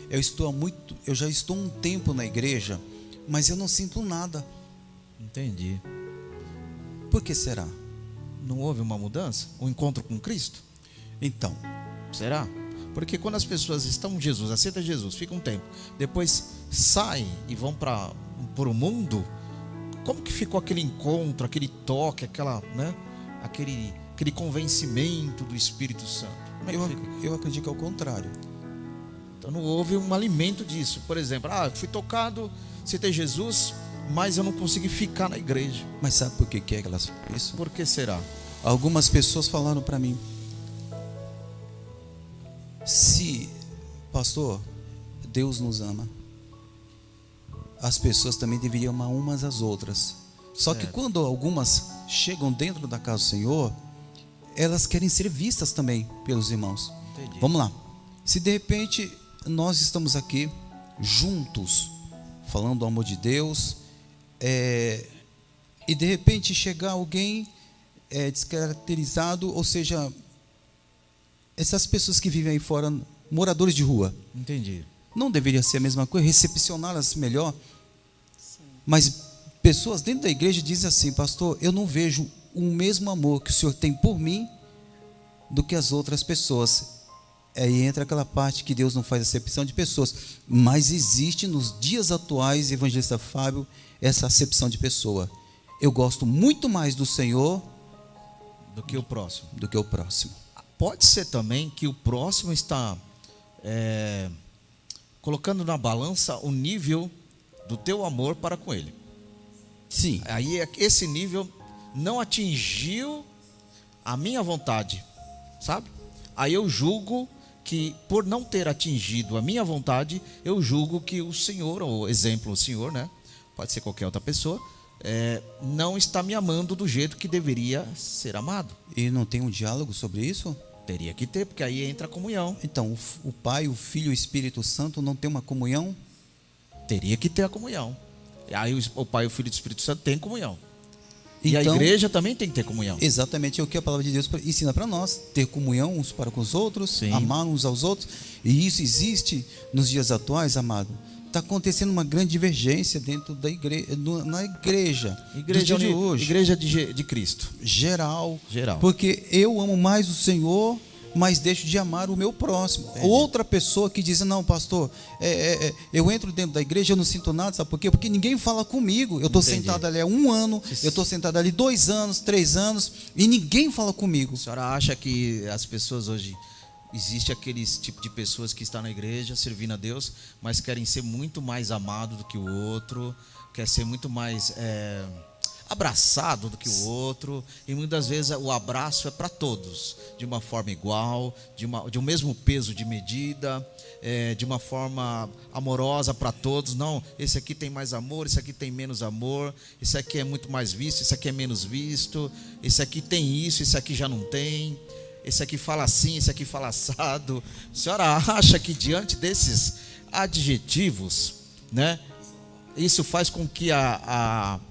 eu já estou um tempo na igreja, mas eu não sinto nada. Entendi. Por que será? Não houve uma mudança? Um encontro com Cristo? Então, Será? Porque quando as pessoas estão em Jesus, aceitam Jesus, ficam um tempo, depois saem e vão para o mundo, como que ficou aquele encontro, aquele toque, aquele convencimento do Espírito Santo? Como é que fica? eu acredito que é o contrário. Então não houve um alimento disso. Por exemplo, fui tocado, aceitei Jesus, mas eu não consegui ficar na igreja. Mas sabe por que é que elas fazem isso? Por que será? Algumas pessoas falaram para mim, se, pastor, Deus nos ama, as pessoas também deveriam amar umas às outras. Só que quando algumas chegam dentro da casa do Senhor, elas querem ser vistas também pelos irmãos. Entendi. Vamos lá. Se de repente nós estamos aqui juntos, falando do amor de Deus, e de repente chegar alguém descaracterizado, ou seja, essas pessoas que vivem aí fora, moradores de rua, Entendi. não deveria ser a mesma coisa, recepcioná-las melhor? Sim. Mas pessoas dentro da igreja dizem assim, pastor, eu não vejo o mesmo amor que o Senhor tem por mim do que as outras pessoas. Aí entra aquela parte que Deus não faz acepção de pessoas, mas existe nos dias atuais, evangelista Fábio, essa acepção de pessoa. Eu gosto muito mais do Senhor Do que o próximo. do que o próximo. Pode ser também que o próximo está colocando na balança o nível do teu amor para com ele. Sim. Aí esse nível não atingiu a minha vontade, sabe? Aí eu julgo que por não ter atingido a minha vontade, eu julgo que o Senhor, ou exemplo, o Senhor, né? Pode ser qualquer outra pessoa, não está me amando do jeito que deveria ser amado. E não tem um diálogo sobre isso? Teria que ter, porque aí entra a comunhão. Então, o Pai, o Filho e o Espírito Santo não tem uma comunhão? Teria que ter a comunhão. E aí o Pai, o Filho e o Espírito Santo têm comunhão. E Então, a igreja também tem que ter comunhão. exatamente é o que a palavra de Deus ensina para nós, ter comunhão uns para com os outros, Sim. amar uns aos outros, e isso existe nos dias atuais, amado. Está acontecendo uma grande divergência dentro da igreja, na igreja do dia de hoje. Igreja de Cristo. Geral. Geral. Porque eu amo mais o Senhor, mas deixo de amar o meu próximo. Outra pessoa que diz, não, pastor, eu entro dentro da igreja, eu não sinto nada, sabe por quê? Porque ninguém fala comigo. Eu estou sentado ali há 1 ano, eu estou sentado ali 2 anos, 3 anos, e ninguém fala comigo. A senhora acha que as pessoas hoje, existe aqueles tipo de pessoas que estão na igreja servindo a Deus, mas querem ser muito mais amado do que o outro, quer ser muito mais abraçado do que o outro, e muitas vezes o abraço é para todos, de uma forma igual, de um mesmo peso de medida, de uma forma amorosa para todos. Não, esse aqui tem mais amor, esse aqui tem menos amor, esse aqui é muito mais visto, esse aqui é menos visto, esse aqui tem isso, esse aqui já não tem, esse aqui fala assim, esse aqui fala assado. A senhora acha que diante desses adjetivos, né, isso faz com que a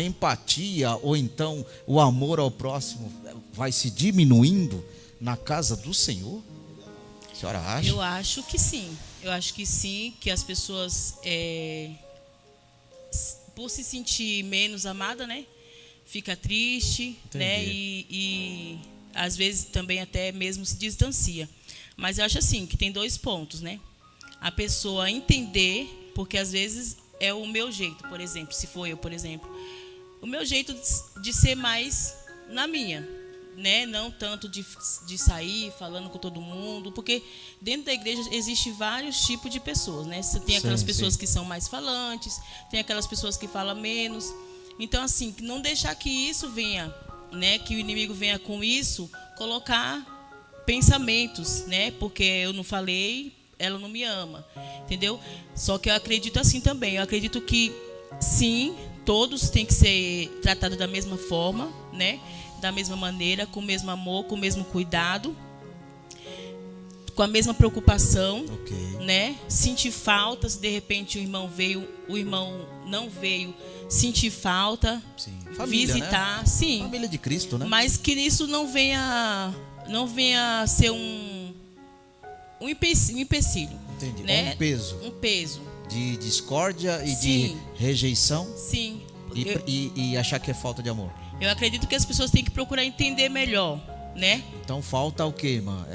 empatia ou então o amor ao próximo vai se diminuindo na casa do Senhor? A senhora acha? Eu acho que sim. Eu acho que sim, que as pessoas, por se sentir menos amada, né, fica triste, né, e às vezes também até mesmo se distancia. Mas eu acho assim, que tem 2 pontos, né? A pessoa entender, porque às vezes é o meu jeito, por exemplo, se for eu, por exemplo, o meu jeito de ser mais na minha, né? Não tanto de sair falando com todo mundo, porque dentro da igreja existe vários tipos de pessoas, né? Você tem aquelas pessoas que são mais falantes, tem aquelas pessoas que falam menos. Então, assim, não deixar que isso venha, né? Que o inimigo venha com isso, colocar pensamentos, né? Porque eu não falei, ela não me ama, entendeu? Só que eu acredito assim também. Eu acredito que sim, todos têm que ser tratados da mesma forma, né? Da mesma maneira, com o mesmo amor, com o mesmo cuidado, com a mesma preocupação, né? Sentir falta, se de repente o irmão veio, o irmão não veio, sentir falta, família, visitar, né? Sim. Família de Cristo, né? Mas que isso não venha ser um empecilho. Entendi. Né? Um peso. De discórdia e de rejeição. Sim. E achar que é falta de amor. Eu acredito que as pessoas têm que procurar entender melhor, né? Então falta o quê, irmã?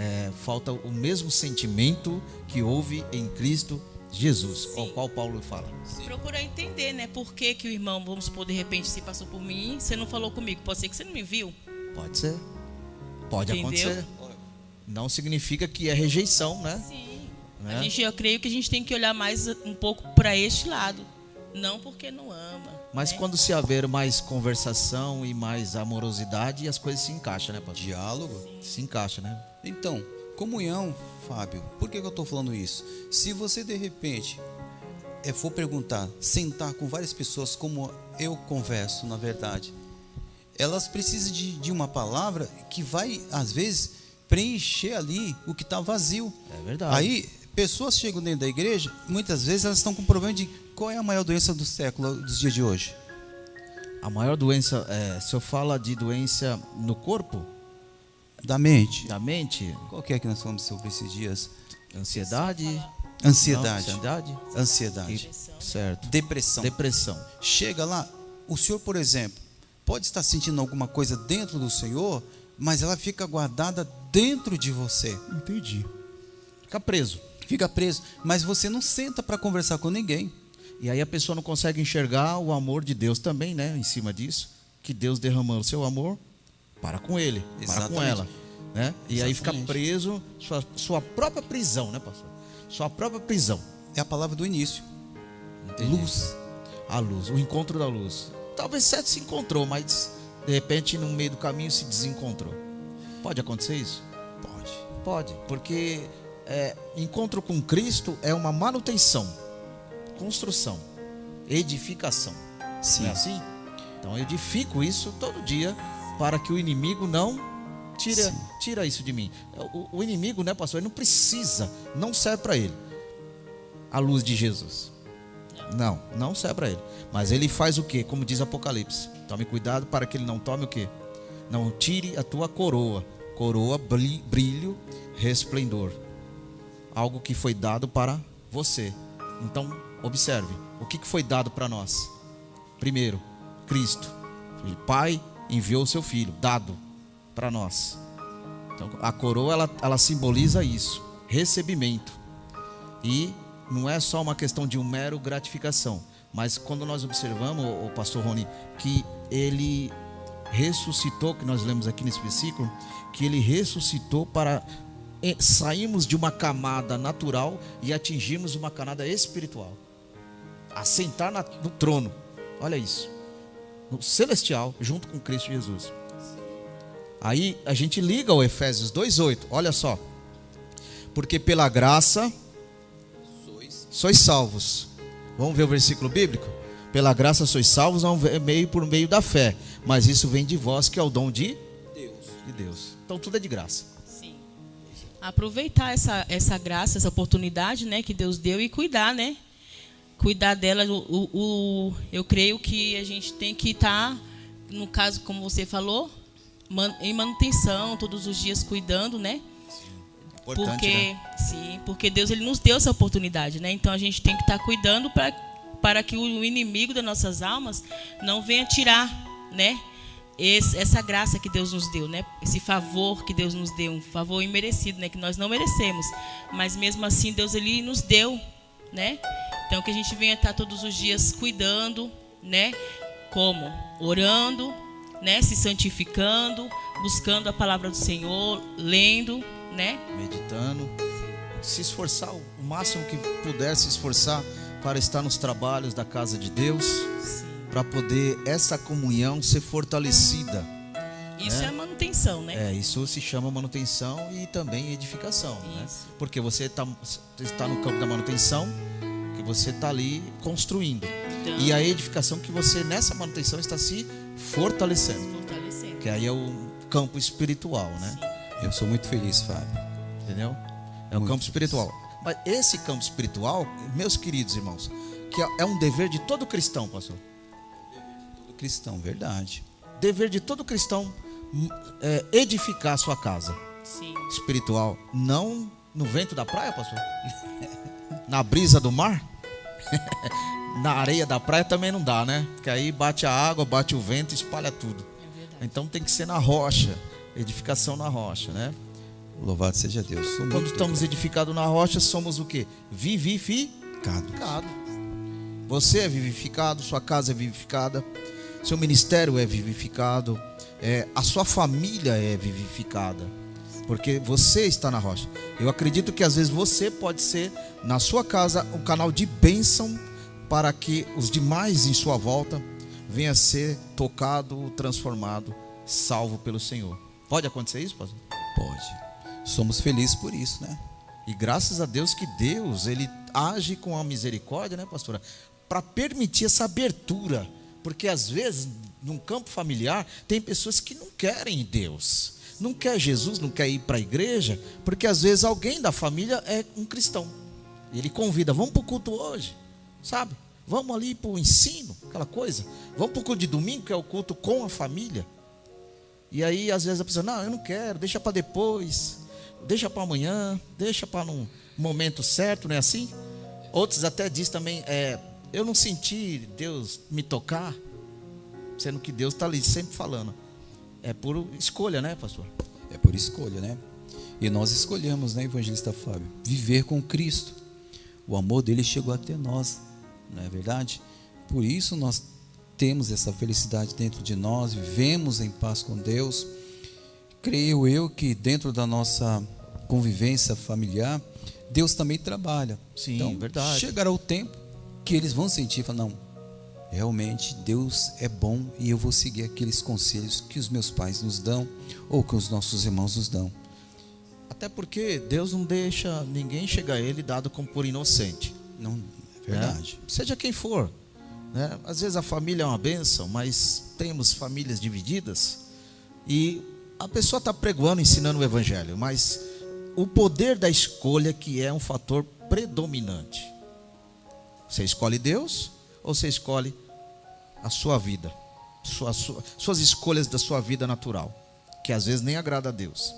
Falta o mesmo sentimento que houve em Cristo Jesus, ao qual Paulo fala. Procurar entender, né? Por que o irmão, vamos supor, de repente, se passou por mim, você não falou comigo. Pode ser que você não me viu. Pode ser. Pode Entendeu? acontecer. Não significa que é rejeição, né? Sim. Né? Eu creio que a gente tem que olhar mais um pouco para este lado. Não porque não ama. Mas né? quando se haver mais conversação e mais amorosidade, as coisas se encaixam, né, pastor? Diálogo. Se encaixa, né? Então, comunhão, Fábio, por que eu estou falando isso? Se você de repente for perguntar, sentar com várias pessoas como eu converso, na verdade, elas precisam de uma palavra que vai, às vezes, preencher ali o que está vazio. É verdade. Aí, pessoas chegam dentro da igreja, muitas vezes elas estão com problema de qual é a maior doença do século, dos dias de hoje? A maior doença, se eu falo de doença no corpo, da mente. da mente, Qual que é que nós falamos sobre esses dias? ansiedade. Ansiedade. Não, ansiedade. Ansiedade. Certo. Depressão. Chega lá, o senhor, por exemplo, pode estar sentindo alguma coisa dentro do Senhor, mas ela fica guardada dentro de você. Entendi. Fica preso. Fica preso, mas você não senta para conversar com ninguém. E aí a pessoa não consegue enxergar o amor de Deus também, né? Em cima disso, que Deus derramou o seu amor para com ele, para com ela, né? E aí fica preso, sua própria prisão, né, pastor? Sua própria prisão. É a palavra do início. Entendi. Luz. A luz, o encontro da luz. Talvez Sete se encontrou, mas de repente no meio do caminho se desencontrou. Pode acontecer isso? Pode, porque encontro com Cristo é uma manutenção, construção, edificação. Sim. Não é assim? Então eu edifico isso todo dia para que o inimigo não tira isso de mim. O inimigo, né, pastor, ele não precisa, não serve para ele a luz de Jesus. Não serve para ele. Mas ele faz o quê? Como diz Apocalipse: tome cuidado para que ele não tome o quê? Não tire a tua coroa. Coroa, brilho, resplendor. Algo que foi dado para você. Então, observe, o que foi dado para nós? Primeiro, Cristo. O Pai enviou o seu Filho, dado para nós. Então, a coroa, ela simboliza isso, recebimento. E não é só uma questão de um mero gratificação, mas quando nós observamos, o pastor Rony, que ele ressuscitou, que nós lemos aqui nesse versículo, que ele ressuscitou para sairmos de uma camada natural e atingirmos uma camada espiritual. Assentar no trono, olha isso, no celestial, junto com Cristo Jesus. Aí a gente liga ao Efésios 2:8, olha só. Porque pela graça sois salvos. Vamos ver o versículo bíblico? Pela graça sois salvos, não por meio da fé, mas isso vem de vós, que é o dom de Deus. Então tudo é de graça. Sim. Aproveitar essa graça, essa oportunidade, né, que Deus deu e cuidar, né? Cuidar dela. Eu creio que a gente tem que estar, no caso, como você falou, em manutenção, todos os dias cuidando, né? Importante, porque, né? Sim, porque Deus ele nos deu essa oportunidade, né? Então a gente tem que estar cuidando para que o inimigo das nossas almas não venha tirar, né? Essa graça que Deus nos deu, né? Esse favor que Deus nos deu, um favor imerecido, né? Que nós não merecemos, mas mesmo assim Deus ele nos deu, né? Então que a gente venha estar todos os dias cuidando, né? Como? Orando, né? Se santificando, buscando a palavra do Senhor, lendo, né? Meditando, se esforçar o máximo que puder, se esforçar para estar nos trabalhos da casa de Deus, para poder essa comunhão ser fortalecida. Isso é manutenção, né? Isso se chama manutenção e também edificação, né? Porque você está no campo da manutenção, que você está ali construindo, então, e a edificação que você nessa manutenção está se fortalecendo. Que aí é o campo espiritual, né? Sim. Eu sou muito feliz, Fábio. Entendeu? É o campo espiritual. Mas esse campo espiritual, meus queridos irmãos, que é um dever de todo cristão, pastor. Todo cristão, verdade. Dever de todo cristão edificar a sua casa. Sim. Espiritual. Não no vento da praia, pastor? Na brisa do mar? Na areia da praia também não dá, né? Porque aí bate a água, bate o vento e espalha tudo. Então tem que ser na rocha. Edificação na rocha, né? Louvado seja Deus. Quando estamos edificados na rocha, somos o quê? Vivificado. Você é vivificado, sua casa é vivificada, seu ministério é vivificado, a sua família é vivificada, porque você está na rocha. Eu acredito que às vezes você pode ser, na sua casa, um canal de bênção para que os demais em sua volta venham a ser tocado, transformado, salvo pelo Senhor. Pode acontecer isso, pastor? Pode. Somos felizes por isso, né? E graças a Deus que Deus, ele age com a misericórdia, né, pastora? Para permitir essa abertura. Porque às vezes, num campo familiar, tem pessoas que não querem Deus. Não quer Jesus, não quer ir para a igreja, porque às vezes alguém da família é um cristão. E ele convida, vamos para o culto hoje, sabe? Vamos ali para o ensino, aquela coisa. Vamos para o culto de domingo, que é o culto com a família. E aí, às vezes, a pessoa, não, eu não quero, deixa para depois, deixa para amanhã, deixa para num momento certo, não é assim? Outros até dizem também, eu não senti Deus me tocar, sendo que Deus está ali sempre falando. É por escolha, né, pastor? É por escolha, né? E nós escolhemos, né, evangelista Fábio, viver com Cristo. O amor dele chegou até nós, não é verdade? Por isso nós temos essa felicidade dentro de nós, vivemos em paz com Deus. Creio eu que dentro da nossa convivência familiar, Deus também trabalha. Sim, então, verdade. Chegará o tempo que eles vão sentir, falar, não, realmente Deus é bom e eu vou seguir aqueles conselhos que os meus pais nos dão ou que os nossos irmãos nos dão. Até porque Deus não deixa ninguém chegar a Ele dado como por inocente. Não, é verdade. Seja quem for. Né? Às vezes a família é uma bênção, mas temos famílias divididas e a pessoa está pregoando, ensinando o evangelho, mas o poder da escolha que é um fator predominante. Você escolhe Deus ou você escolhe a sua vida, suas escolhas da sua vida natural, que às vezes nem agrada a Deus.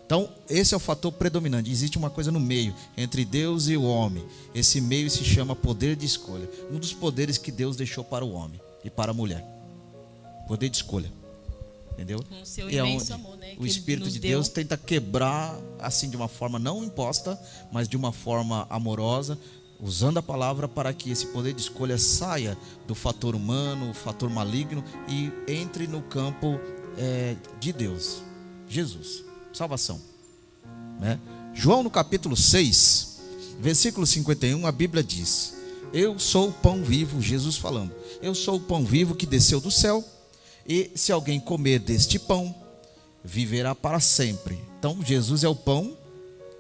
Então, esse é o fator predominante. Existe uma coisa no meio, entre Deus e o homem. Esse meio se chama poder de escolha. Um dos poderes que Deus deixou para o homem e para a mulher. Poder de escolha. Entendeu? Com o seu E é imenso onde amor, né, que o ele Espírito nos de deu. Deus tenta quebrar, assim, de uma forma não imposta, mas de uma forma amorosa, usando a palavra para que esse poder de escolha saia do fator humano, o fator maligno, e entre no campo de Deus, Jesus, salvação, né? João no capítulo 6, versículo 51, a Bíblia diz: eu sou o pão vivo, Jesus falando, eu sou o pão vivo que desceu do céu, e se alguém comer deste pão, viverá para sempre. Então Jesus é o pão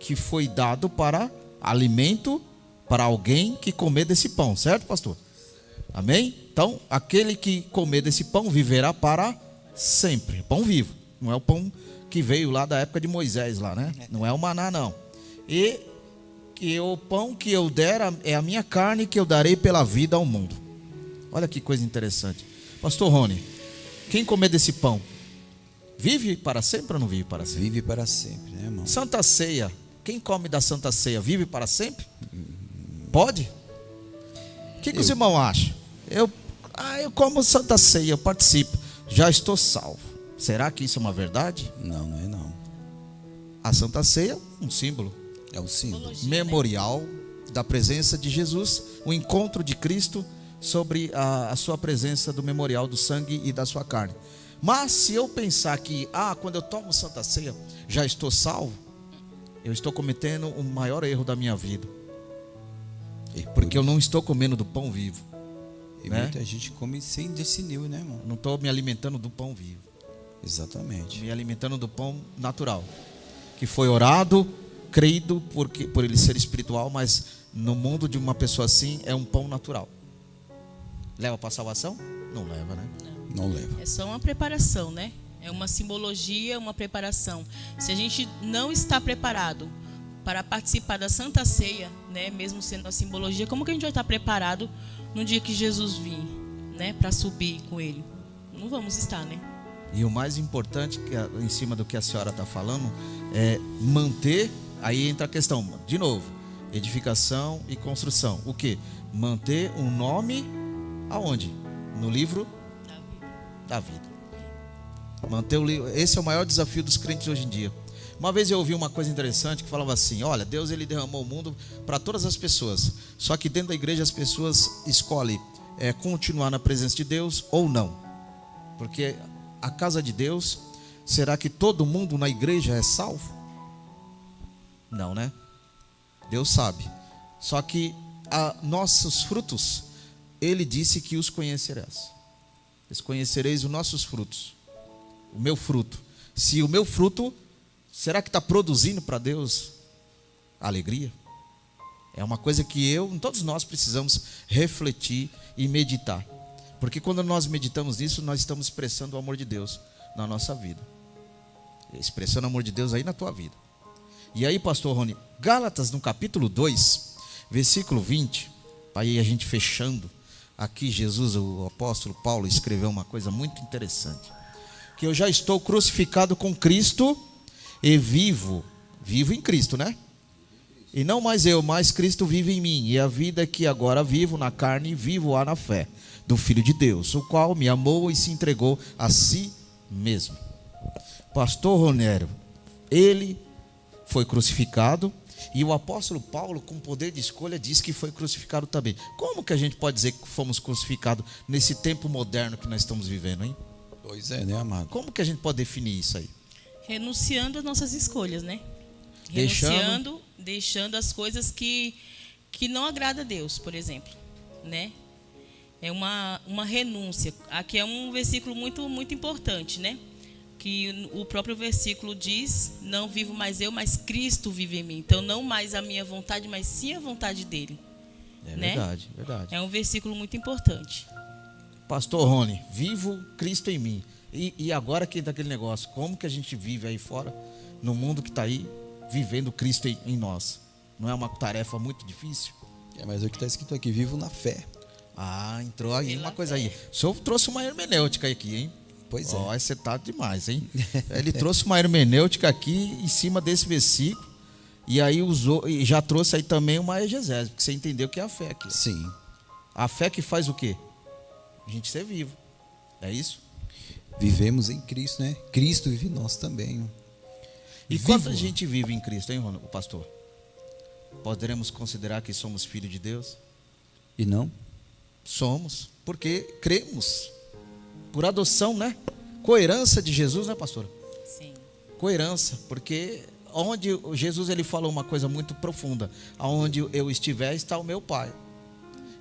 que foi dado para alimento para alguém que comer desse pão, certo, pastor? Amém? Então aquele que comer desse pão viverá para sempre. Pão vivo, não é o pão que veio lá da época de Moisés lá, né? Não é o maná, não. E que o pão que eu der é a minha carne que eu darei pela vida ao mundo. Olha que coisa interessante. Pastor Rony, quem comer desse pão vive para sempre ou não vive para sempre? Vive para sempre, né, irmão? Santa Ceia, quem come da Santa Ceia vive para sempre? Pode? O que os irmãos acham? Eu como Santa Ceia, eu participo, já estou salvo. Será que isso é uma verdade? Não, não é não. A Santa Ceia é um símbolo, É um símbolo. memorial da presença de Jesus, o encontro de Cristo sobre a sua presença do memorial do sangue e da sua carne. Mas se eu pensar que, quando eu tomo Santa Ceia, já estou salvo, eu estou cometendo o maior erro da minha vida. Porque eu não estou comendo do pão vivo. E né? muita gente come sem discernir, né, irmão? Não estou me alimentando do pão vivo. Exatamente. Me alimentando do pão natural. Que foi orado, creído por ele ser espiritual, mas no mundo de uma pessoa assim é um pão natural. Leva para a salvação? Não leva, né? Não leva. É só uma preparação, né? É uma simbologia, uma preparação. Se a gente não está preparado para participar da Santa Ceia, né, mesmo sendo uma simbologia, como que a gente vai estar preparado no dia que Jesus vir, né, para subir com ele? Não vamos estar, né? E o mais importante, em cima do que a senhora está falando, é manter, aí entra a questão, de novo, edificação e construção. O quê? Manter um nome aonde? No livro da vida. Manter o livro. Esse é o maior desafio dos crentes hoje em dia. Uma vez eu ouvi uma coisa interessante que falava assim: olha, Deus ele derramou o mundo para todas as pessoas, só que dentro da igreja as pessoas escolhem continuar na presença de Deus ou não. Porque a casa de Deus, será que todo mundo na igreja é salvo? Não, né? Deus sabe. Só que nossos frutos, ele disse que os conhecerás. Conhecereis os nossos frutos. O meu fruto. Se o meu fruto, será que está produzindo para Deus alegria? É uma coisa que todos nós precisamos refletir e meditar. Porque quando nós meditamos nisso, nós estamos expressando o amor de Deus na nossa vida. Expressando o amor de Deus aí na tua vida. E aí, pastor Rony, Gálatas no capítulo 2, versículo 20, aí a gente fechando, aqui Jesus, o apóstolo Paulo, escreveu uma coisa muito interessante. Que eu já estou crucificado com Cristo e vivo em Cristo, né? E não mais eu, mas Cristo vive em mim. E a vida que agora vivo na carne, vivo-a na fé do Filho de Deus, o qual me amou e se entregou a si mesmo. Pastor Ronério, ele foi crucificado, e o apóstolo Paulo, com poder de escolha, diz que foi crucificado também. Como que a gente pode dizer que fomos crucificados nesse tempo moderno que nós estamos vivendo, hein? Pois é, né, amado? Como que a gente pode definir isso aí? Renunciando às nossas escolhas, né? Deixando as coisas que não agrada a Deus, por exemplo, né? É uma renúncia. Aqui é um versículo muito, muito importante, né? Que o próprio versículo diz: não vivo mais eu, mas Cristo vive em mim. Então não mais a minha vontade, mas sim a vontade dele. É, né? verdade, verdade. É um versículo muito importante. Pastor Rony, vivo Cristo em mim. E agora que entra aquele negócio, como que a gente vive aí fora, no mundo que está aí, vivendo Cristo em nós? Não é uma tarefa muito difícil? Mas o que está escrito aqui, vivo na fé. Entrou aí Pela uma coisa fé. aí. O senhor trouxe uma hermenêutica aqui, hein? Pois é. Você tá demais, hein? Ele trouxe uma hermenêutica aqui em cima desse versículo. E aí usou, e já trouxe aí também uma exegese, porque você entendeu que é a fé aqui. Sim. A fé que faz o quê? A gente ser vivo. É isso? vivemos em Cristo, né? Cristo vive em nós também. E quando a gente vive em Cristo, hein, Ronaldo, pastor? Poderemos considerar que somos filhos de Deus? E não? Somos, porque cremos. Por adoção, né? Coerência de Jesus, né, pastora? Sim. Coerência, porque onde Jesus ele falou uma coisa muito profunda: aonde eu estiver está o meu Pai,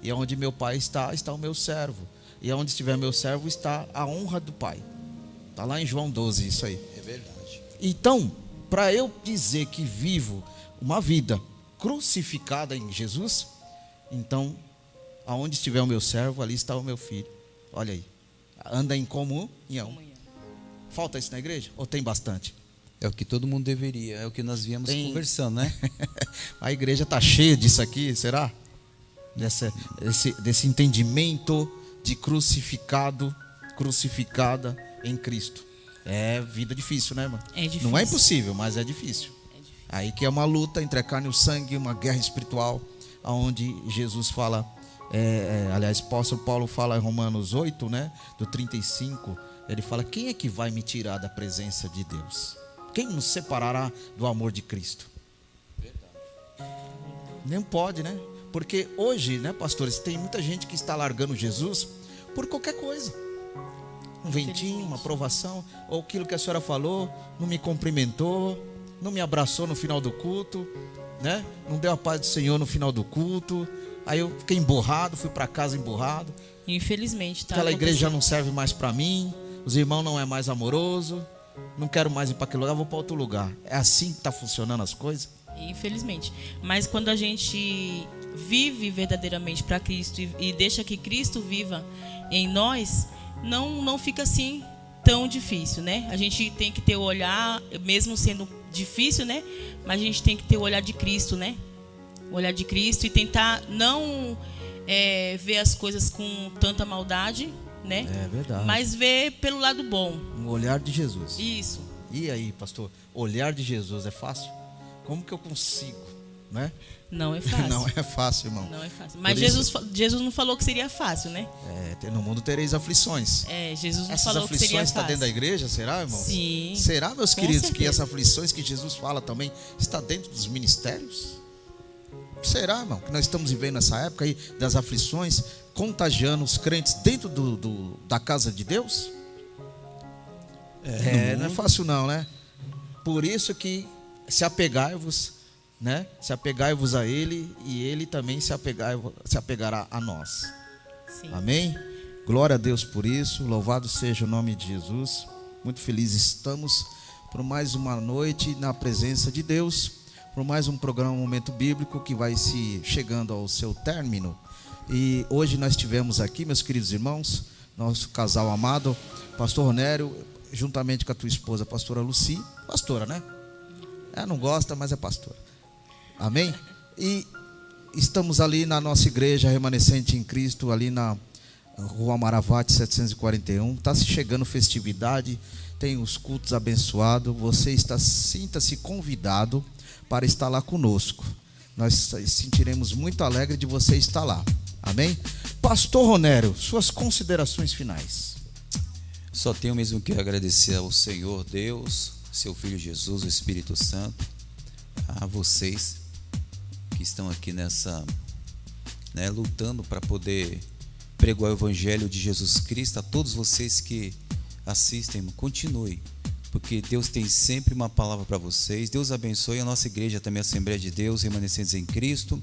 e onde meu Pai está o meu servo, e onde estiver meu servo está a honra do Pai. Está lá em João 12 isso aí. É verdade. Então, para eu dizer que vivo uma vida crucificada em Jesus, então aonde estiver o meu servo, ali está o meu filho. Olha aí, anda em comunhão. Falta isso na igreja? Ou tem bastante? É o que todo mundo deveria, é o que nós viemos conversando, né? A igreja está cheia disso aqui, será? Desse entendimento de crucificado, crucificada em Cristo. É vida difícil, né, mano? É difícil. Não é impossível, mas é difícil. Aí que é uma luta entre a carne e o sangue, uma guerra espiritual, onde Jesus fala, aliás, o apóstolo Paulo fala em Romanos 8, né, do 35, ele fala: quem é que vai me tirar da presença de Deus? Quem nos separará do amor de Cristo? Nem pode, né? Porque hoje, né, pastores, tem muita gente que está largando Jesus por qualquer coisa. Um ventinho, uma aprovação, ou aquilo que a senhora falou, não me cumprimentou, não me abraçou no final do culto, né? Não deu a paz do Senhor no final do culto. Aí eu fiquei emburrado, fui para casa emburrado. Infelizmente, tá? Aquela igreja já não serve mais para mim, os irmãos não é mais amoroso, não quero mais ir para aquele lugar, vou para outro lugar. É assim que está funcionando as coisas? Infelizmente. Mas quando a gente vive verdadeiramente para Cristo e deixa que Cristo viva em nós, não fica assim tão difícil, né? A gente tem que ter o olhar, mesmo sendo difícil, né? Mas a gente tem que ter o olhar de Cristo, né? O olhar de Cristo e tentar não ver as coisas com tanta maldade, né? É verdade. Mas ver pelo lado bom. O olhar de Jesus. Isso. E aí, pastor, olhar de Jesus é fácil? Como que eu consigo, né? Não é fácil. Não é fácil, irmão. Não é fácil. Mas Por Jesus não falou que seria fácil, né? No mundo tereis aflições. Jesus não Essas falou que seria aflições estão fácil. dentro da igreja, será, irmão? Sim. Será, meus Com queridos, que certeza. essas aflições que Jesus fala também está dentro dos ministérios? Será, irmão, que nós estamos vivendo nessa época aí das aflições, contagiando os crentes dentro da casa de Deus? Não é fácil não, né? Por isso que se apegai-vos, né? Se apegai-vos a Ele e Ele também se apegará a nós. Sim. Amém? Glória a Deus por isso, louvado seja o nome de Jesus. Muito felizes estamos por mais uma noite na presença de Deus, por mais um programa Momento Bíblico que vai se chegando ao seu término. E hoje nós tivemos aqui, meus queridos irmãos, nosso casal amado, pastor Ronério, juntamente com a tua esposa, pastora Luci, pastora, né? Não gosta, mas é pastora. Amém? E estamos ali na nossa igreja remanescente em Cristo, ali na Rua Maravate 741. Está se chegando festividade, tem os cultos abençoados. Você sinta-se convidado para estar lá conosco. Nós sentiremos muito alegre de você estar lá. Amém? Pastor Ronério, suas considerações finais. Só tenho mesmo que agradecer ao Senhor Deus, seu Filho Jesus, o Espírito Santo, a vocês que estão aqui nessa, né, lutando para poder pregar o Evangelho de Jesus Cristo. A todos vocês que assistem, continue, porque Deus tem sempre uma palavra para vocês. Deus abençoe a nossa igreja também, a Assembleia de Deus, remanescentes em Cristo.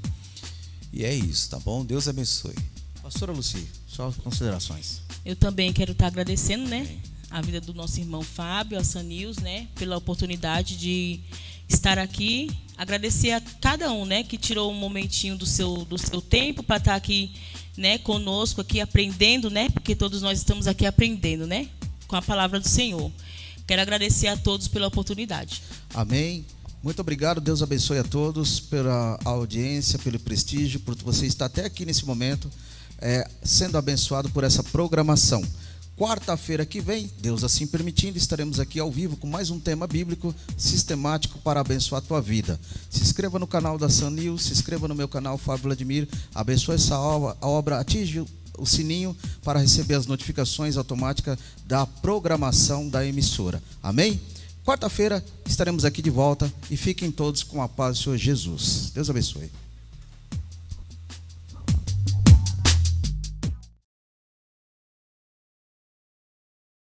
E é isso, tá bom? Deus abençoe. Pastora Luci, suas considerações. Eu também quero estar agradecendo, né, a vida do nosso irmão Fábio, a Sanils, né, pela oportunidade de estar aqui. Agradecer a cada um, né, que tirou um momentinho do seu tempo para estar aqui, né, conosco aqui aprendendo, né, porque todos nós estamos aqui aprendendo, né, com a palavra do Senhor. Quero agradecer a todos pela oportunidade. Amém. Muito obrigado, Deus abençoe a todos pela audiência, pelo prestígio, por você estar até aqui nesse momento, sendo abençoado por essa programação. Quarta-feira que vem, Deus assim permitindo, estaremos aqui ao vivo com mais um tema bíblico sistemático para abençoar a tua vida. Se inscreva no canal da Sanil, se inscreva no meu canal Fábio Vladimir, abençoe essa obra, atinge o sininho para receber as notificações automáticas da programação da emissora. Amém? Quarta-feira estaremos aqui de volta e fiquem todos com a paz do Senhor Jesus. Deus abençoe.